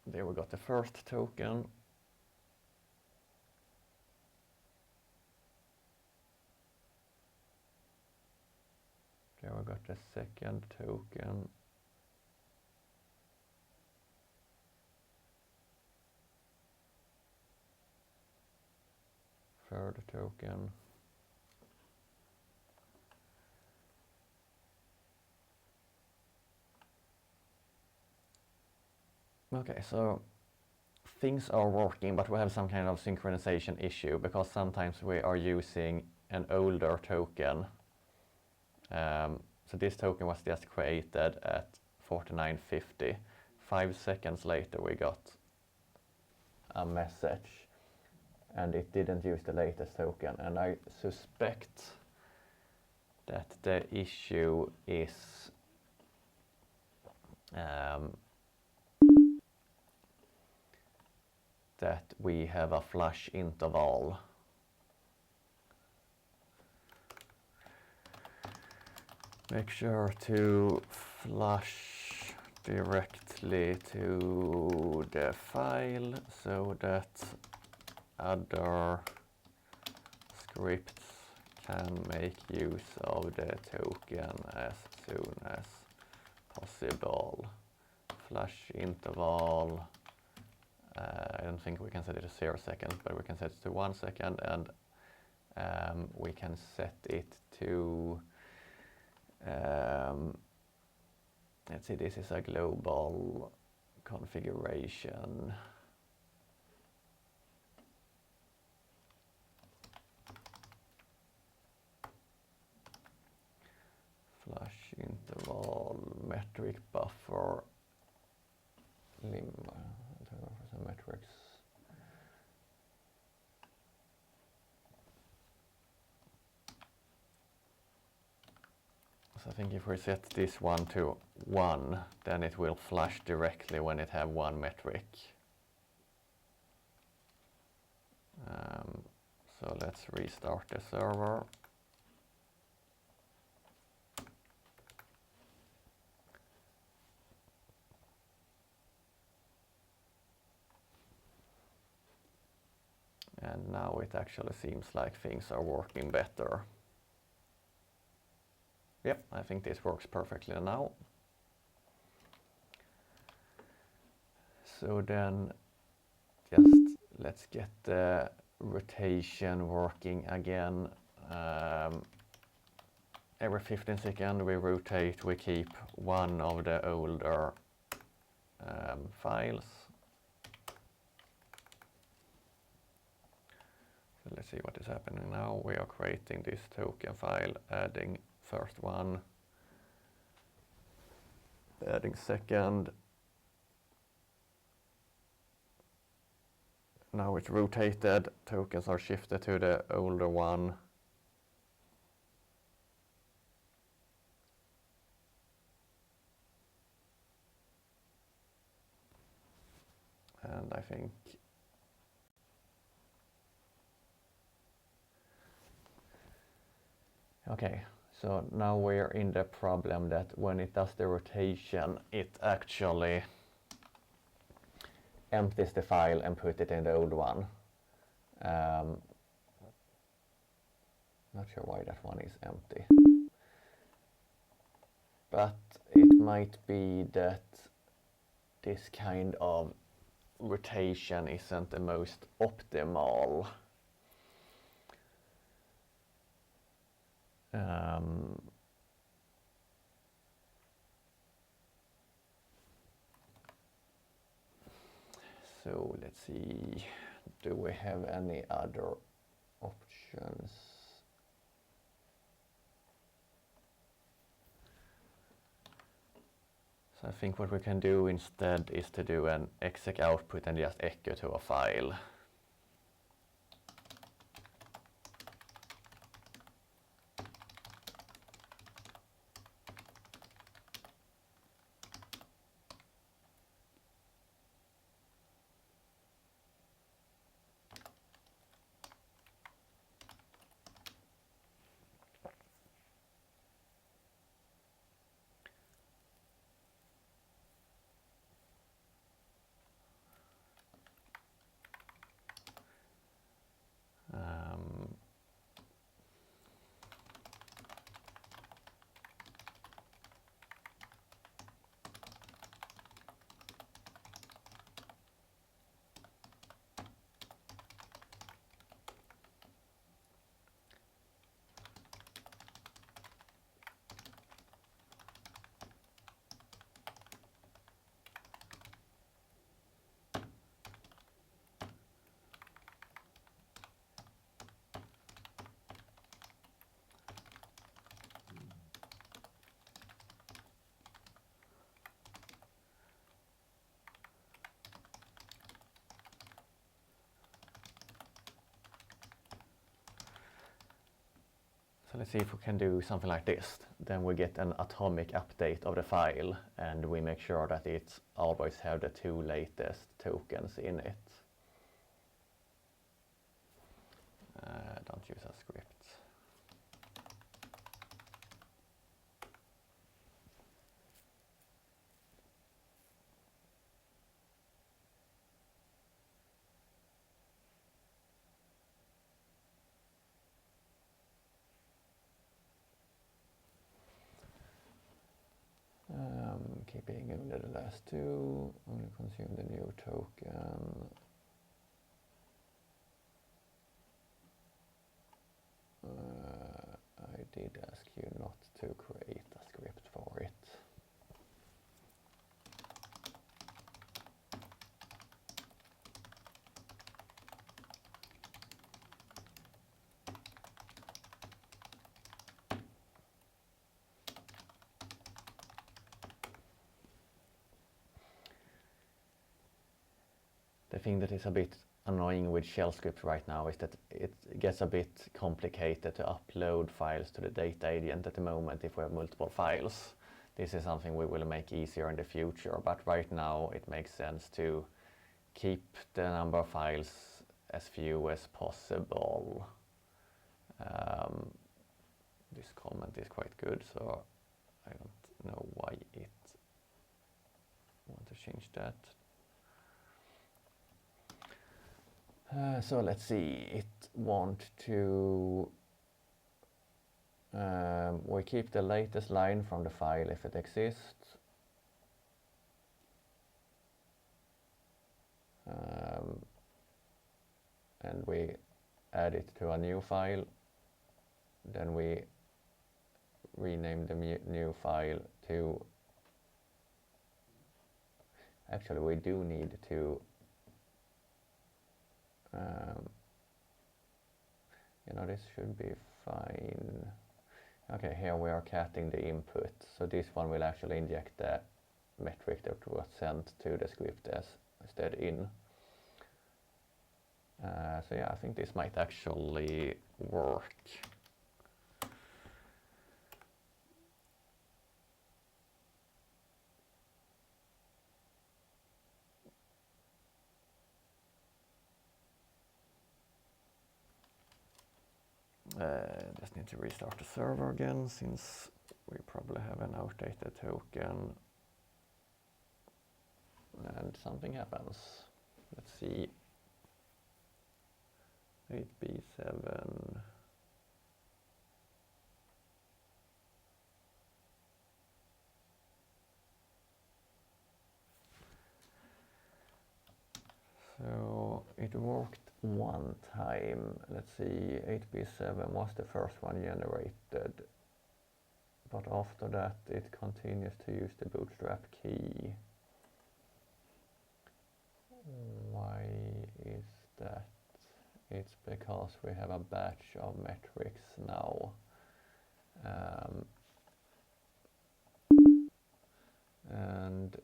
there we got the first token. There we got the second token. Third token. Okay, so things are working, but we have some kind of synchronization issue because sometimes we are using an older token. So this token was just created at 49.50. 5 seconds later we got a message and it didn't use the latest token, and I suspect that the issue is that we have a flush interval. Make sure to flush directly to the file so that other scripts can make use of the token as soon as possible. Flush interval, I don't think we can set it to 0 seconds, but we can set it to 1 second, and we can set it to let's see, this is a global configuration. Flush interval, metric buffer, lim, turn on for some metrics. So I think if we set this one to 1, then it will flush directly when it have 1 metric. So let's restart the server. And now it actually seems like things are working better. Yep, I think this works perfectly now. So then just let's get the rotation working again. Every 15 seconds we rotate, we keep one of the older files. So let's see what is happening now. We are creating this token file, adding first one, adding second. Now it's rotated, tokens are shifted to the older one. And I think okay, so now we're in the problem that when it does the rotation, it actually empties the file and put it in the old one. Not sure why that one is empty. But it might be that this kind of rotation isn't the most optimal. So let's see, do we have any other options? So I think what we can do instead is to do an exec output and just echo to a file. So let's see if we can do something like this. Then we get an atomic update of the file, and we make sure that it always have the 2 latest tokens in it. Don't use a script. Keeping only the last 2, only consume the new token. I did ask you not to create a script for it. The thing that is a bit annoying with shell scripts right now is that it gets a bit complicated to upload files to the data agent at the moment if we have multiple files. This is something we will make easier in the future, but right now it makes sense to keep the number of files as few as possible. This comment is quite good, so I don't know why it want to change that. So let's see, it want to, we keep the latest line from the file if it exists. And we add it to a new file. Then we rename the new file to, actually we do need to you know, this should be fine. Okay, here we are catting the input. So this one will actually inject the metric that was sent to the script as instead in. So yeah, I think this might actually work. Just need to restart the server again since we probably have an outdated token. And something happens. Let's see. 8B7. So it worked one time. Let's see, 8B7 was the first one generated. But after that it continues to use the bootstrap key. Why is that? It's because we have a batch of metrics now. And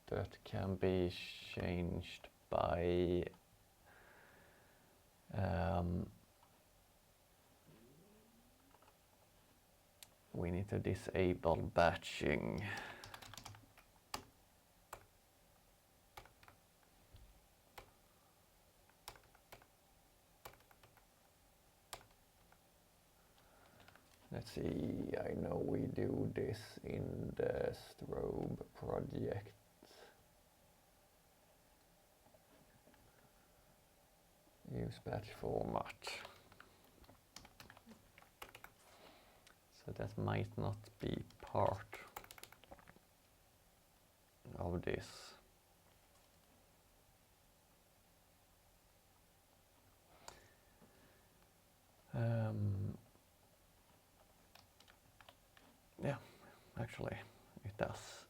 that can be changed by we need to disable batching. Let's see, I know we do this in the strobe project. Use batch format. So that might not be part of this. Yeah, actually it does.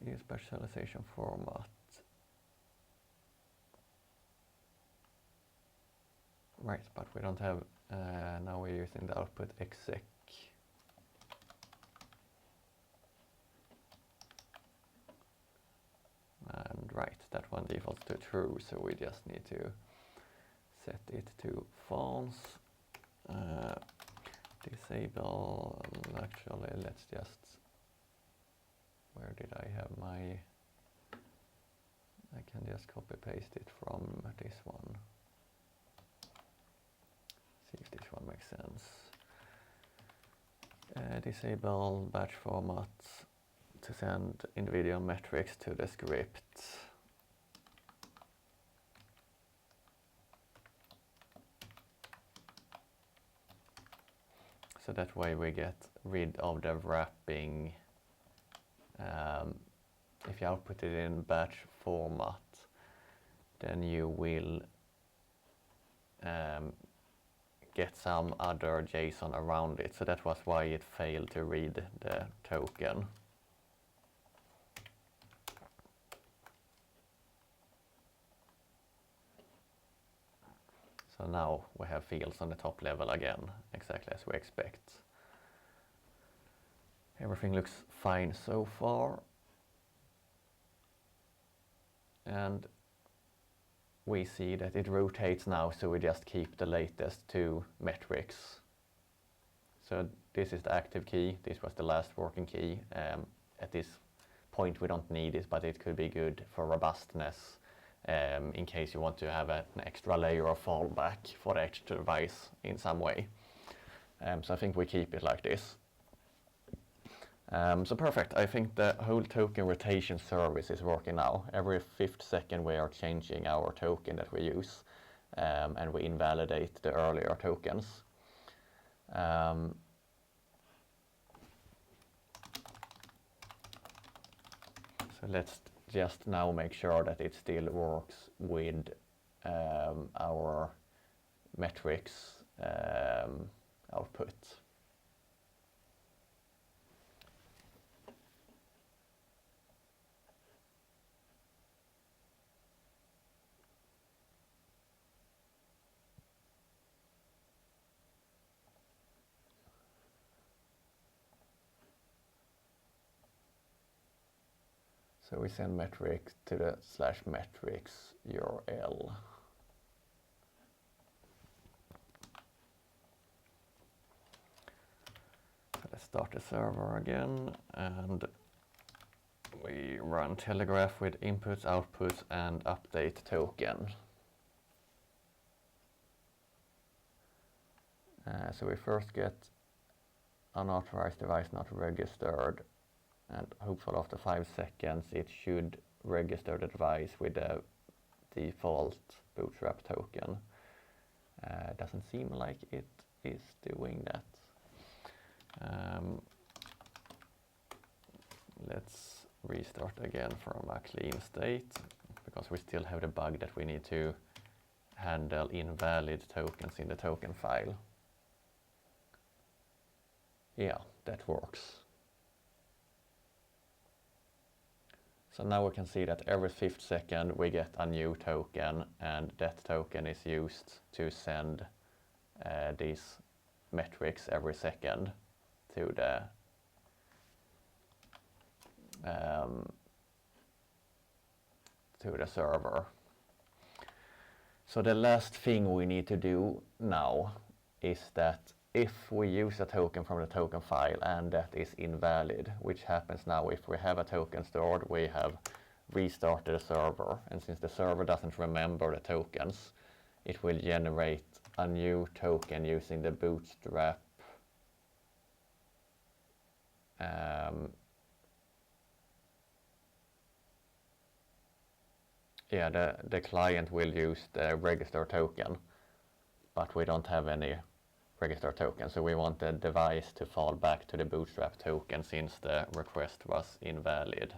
Use partialization format. Right, but we don't have, now we're using the output exec. And right, that one defaults to true, so we just need to set it to false. disable, actually let's just, where did I have my, I can just copy paste it from this one. See if this one makes sense. Disable batch formats to send individual metrics to the script. So that way we get rid of the wrapping. If you output it in batch format, then you will get some other JSON around it. So that was why it failed to read the token. So now we have fields on the top level again, exactly as we expect. Everything looks fine so far. And we see that it rotates now, so we just keep the latest two metrics. So this is the active key, this was the last working key. At this point we don't need it, but it could be good for robustness in case you want to have an extra layer of fallback for the extra device in some way. So I think we keep it like this. So perfect, I think the whole token rotation service is working now. Every 5th second we are changing our token that we use, and we invalidate the earlier tokens. So let's just now make sure that it still works with our metrics output. So we send metrics to the /metrics URL. So let's start the server again, and we run telegraph with inputs, outputs, and update token. So we first get unauthorized device not registered, and hopefully after 5 seconds it should register the device with the default bootstrap token. Doesn't seem like it is doing that. Let's restart again from a clean state, because we still have the bug that we need to handle invalid tokens in the token file. Yeah, that works. So now we can see that every 5th second we get a new token, and that token is used to send these metrics every second to the server. So the last thing we need to do now is that if we use a token from the token file and that is invalid, which happens now if we have a token stored, we have restarted the server, and since the server doesn't remember the tokens, it will generate a new token using the bootstrap the client will use the register token, but we don't have any register token, so we want the device to fall back to the bootstrap token since the request was invalid.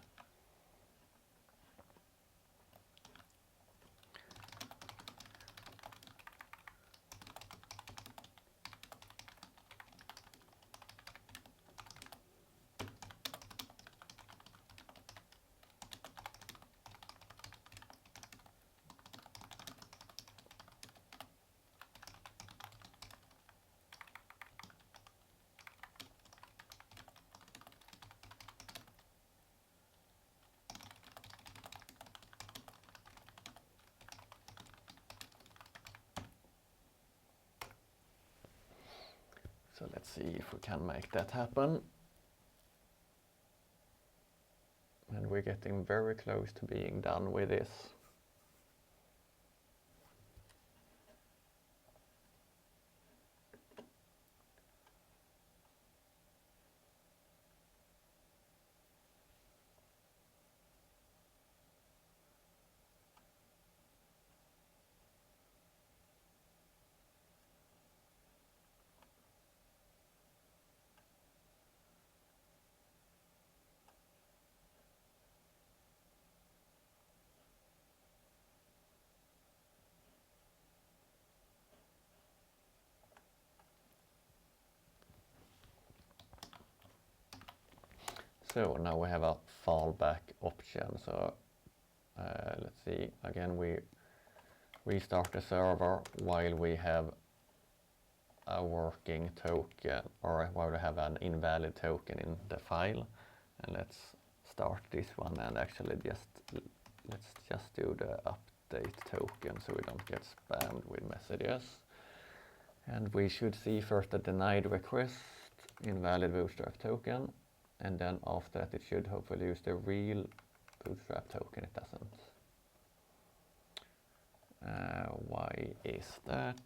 So let's see if we can make that happen. And we're getting very close to being done with this. So now we have a fallback option. So let's see, again we restart the server while we have a working token, or while we have an invalid token in the file. And let's start this one, and actually let's just do the update token so we don't get spammed with messages. And we should see first a denied request, invalid bootstrap token, and then after that it should hopefully use the real bootstrap token. It doesn't. Why is that?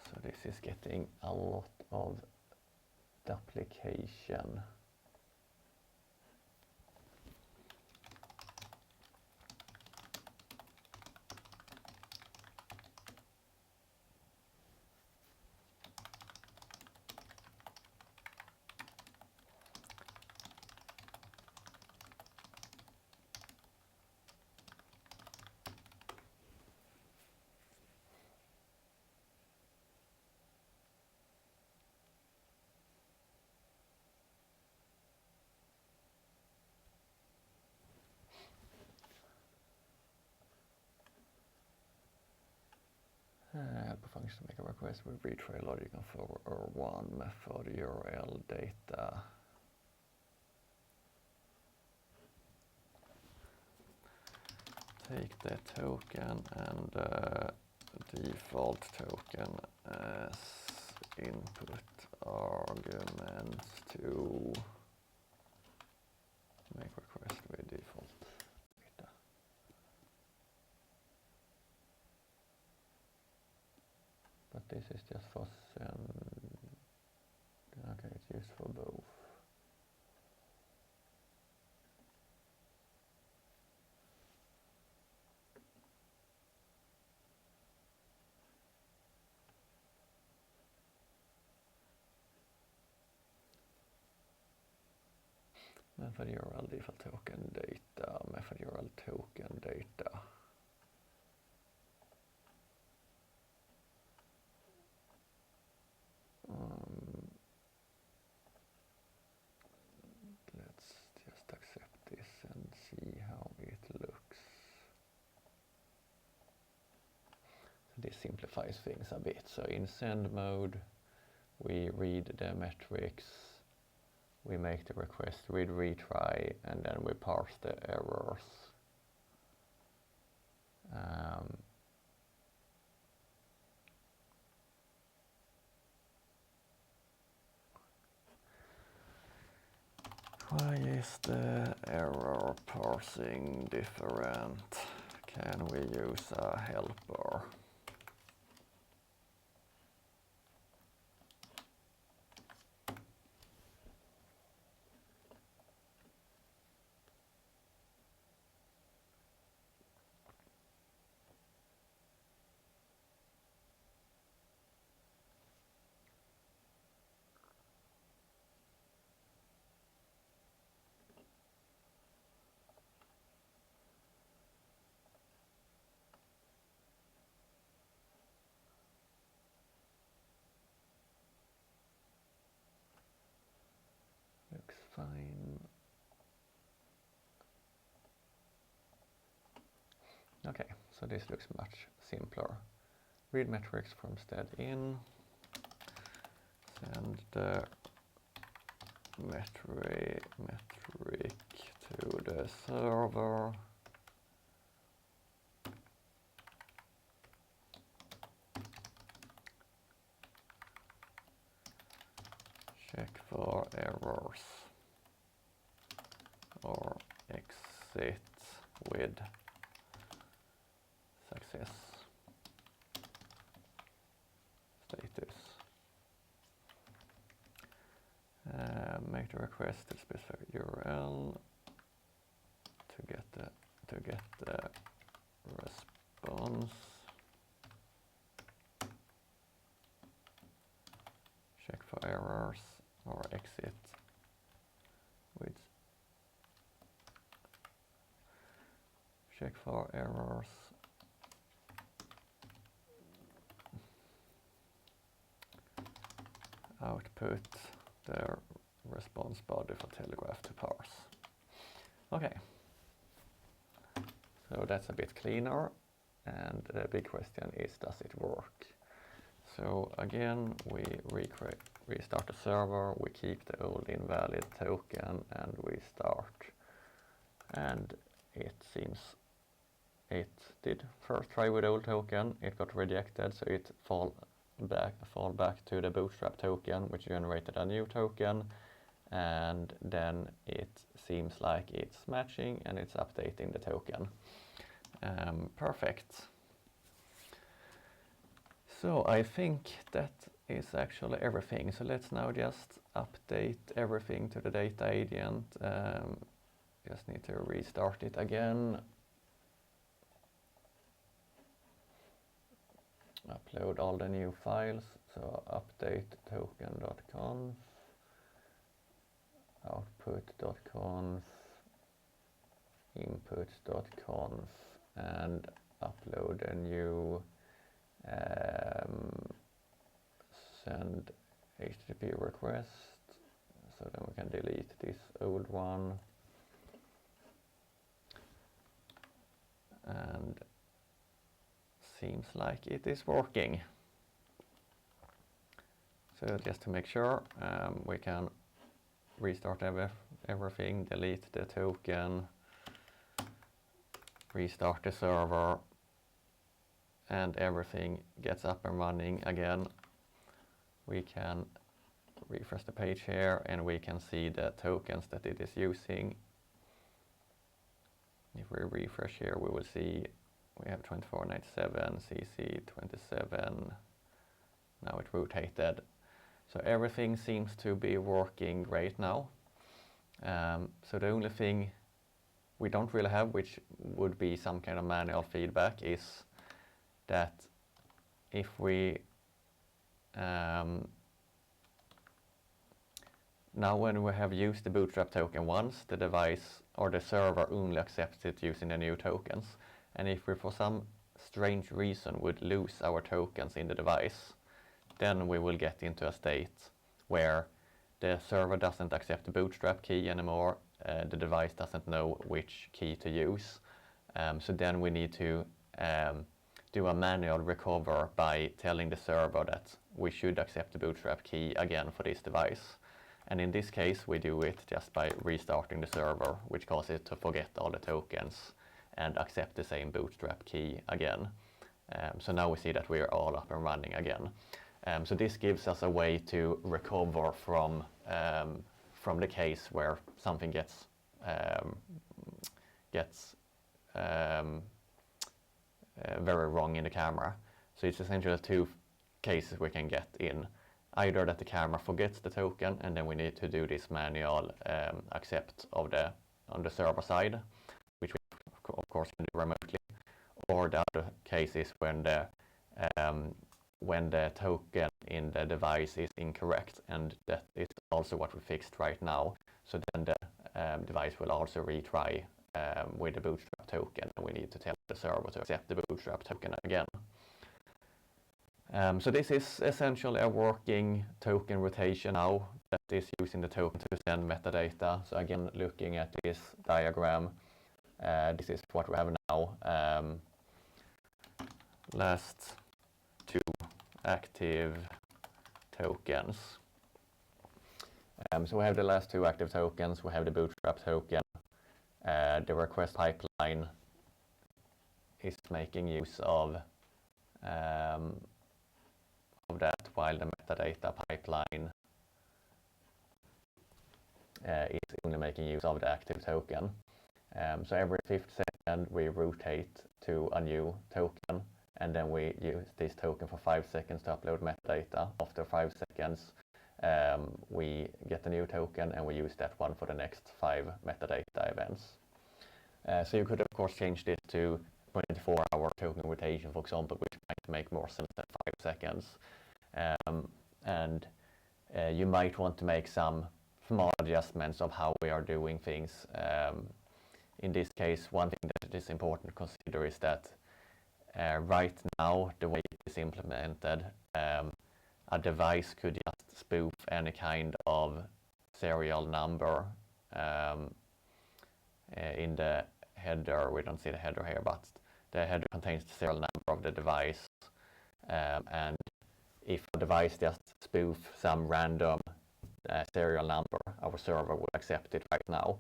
So this is getting a lot of duplication. Help a function to make a request with retry logic and for one method URL data. Take the token and default token as input arguments to make request with default data. But this is just for send. Okay, it's used for both. Method URL default token data, method URL token data. Let's just accept this and see how it looks. So this simplifies things a bit. So in send mode, we read the metrics, we make the request with retry, and then we parse the errors. Why is the error parsing different? Can we use a helper? fine. Okay, so this looks much simpler. Read metrics from stead in, send the metric to the server, check for errors, or exit with success. Status. Make the request to specify URL to get the response. Check for errors or exit with check for errors. Output the response body for Telegraph to parse. Okay, so that's a bit cleaner, and the big question is, does it work? So again, we restart the server, we keep the old invalid token, and we start. And it seems it did first try with the old token, it got rejected, so it fall back to the bootstrap token, which generated a new token, and then it seems like it's matching and it's updating the token. Perfect. So I think that is actually everything. So let's now just update everything to the data agent. Just need to restart it again. Upload all the new files. So update token.conf, output.conf, input.conf, and upload a new send HTTP request, so then we can delete this old one. And seems like it is working. So just to make sure, we can restart everything, delete the token, restart the server, and everything gets up and running again. We can refresh the page here, and we can see the tokens that it is using. If we refresh here, we will see we have 2497, CC 27, now it rotated. So everything seems to be working great now. So the only thing we don't really have, which would be some kind of manual feedback, is that if we now when we have used the bootstrap token once, the device or the server only accepts it using the new tokens. And if we for some strange reason would lose our tokens in the device, then we will get into a state where the server doesn't accept the bootstrap key anymore, the device doesn't know which key to use. So then we need to do a manual recover by telling the server that we should accept the bootstrap key again for this device. And in this case, we do it just by restarting the server, which causes it to forget all the tokens and accept the same bootstrap key again. So now we see that we are all up and running again. So this gives us a way to recover from the case where something gets very wrong in the camera. So it's essentially two cases we can get in. Either that the camera forgets the token, and then we need to do this manual accept of on the server side, which we of course can do remotely. Or the other case is when the token in the device is incorrect, and that is also what we fixed right now. So then the device will also retry with the bootstrap token, and we need to tell the server to accept the bootstrap token again. So this is essentially a working token rotation now. that is using the token to send metadata. So again, looking at this diagram, this is what we have now. Last two active tokens. So we have the last two active tokens. We have the bootstrap token. The request pipeline is making use of that, while the metadata pipeline is only making use of the active token. So every 5th second we rotate to a new token, and then we use this token for 5 seconds to upload metadata. After 5 seconds we get a new token, and we use that one for the next 5 metadata events. So you could of course change this to 24-hour token rotation, for example, which might make more sense than 5 seconds. And you might want to make some small adjustments of how we are doing things. In this case, one thing that is important to consider is that right now, the way it is implemented, a device could just spoof any kind of serial number in the header. We don't see the header here, but the header contains the serial number of the device. And if a device just spoof some random serial number, our server will accept it right now.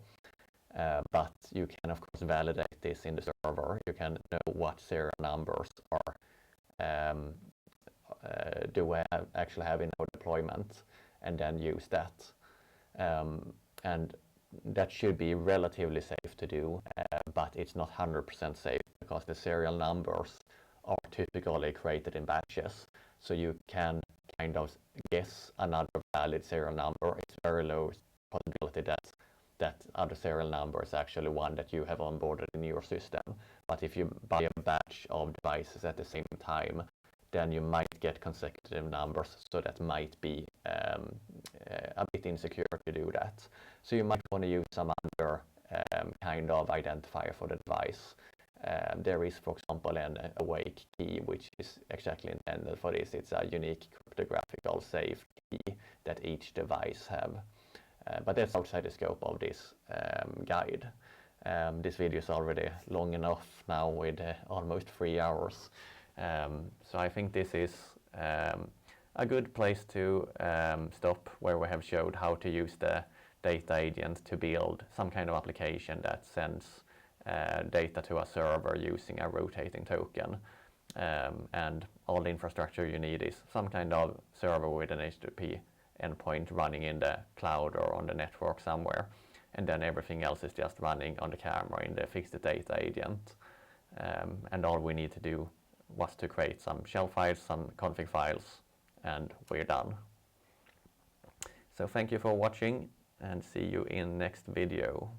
But you can of course validate this in the server. You can know what serial numbers do we actually have in our deployment, and then use that. And that should be relatively safe to do, but it's not 100% safe, because the serial numbers are typically created in batches. So you can kind of guess another valid serial number. It's very low possibility that other serial number is actually one that you have onboarded in your system. But if you buy a batch of devices at the same time, then you might get consecutive numbers, so that might be a bit insecure to do that. So you might want to use some other kind of identifier for the device. There is, for example, an awake key, which is exactly intended for this. It's a unique cryptographical safe key that each device have. But that's outside the scope of this guide. This video is already long enough now, with almost 3 hours. So I think this is a good place to stop, where we have showed how to use the data agent to build some kind of application that sends data to a server using a rotating token. And all the infrastructure you need is some kind of server with an HTTP endpoint running in the cloud or on the network somewhere, and then everything else is just running on the camera in the FixedIT Data Agent. And all we need to do was to create some shell files, some config files, and we're done. So thank you for watching, and see you in next video.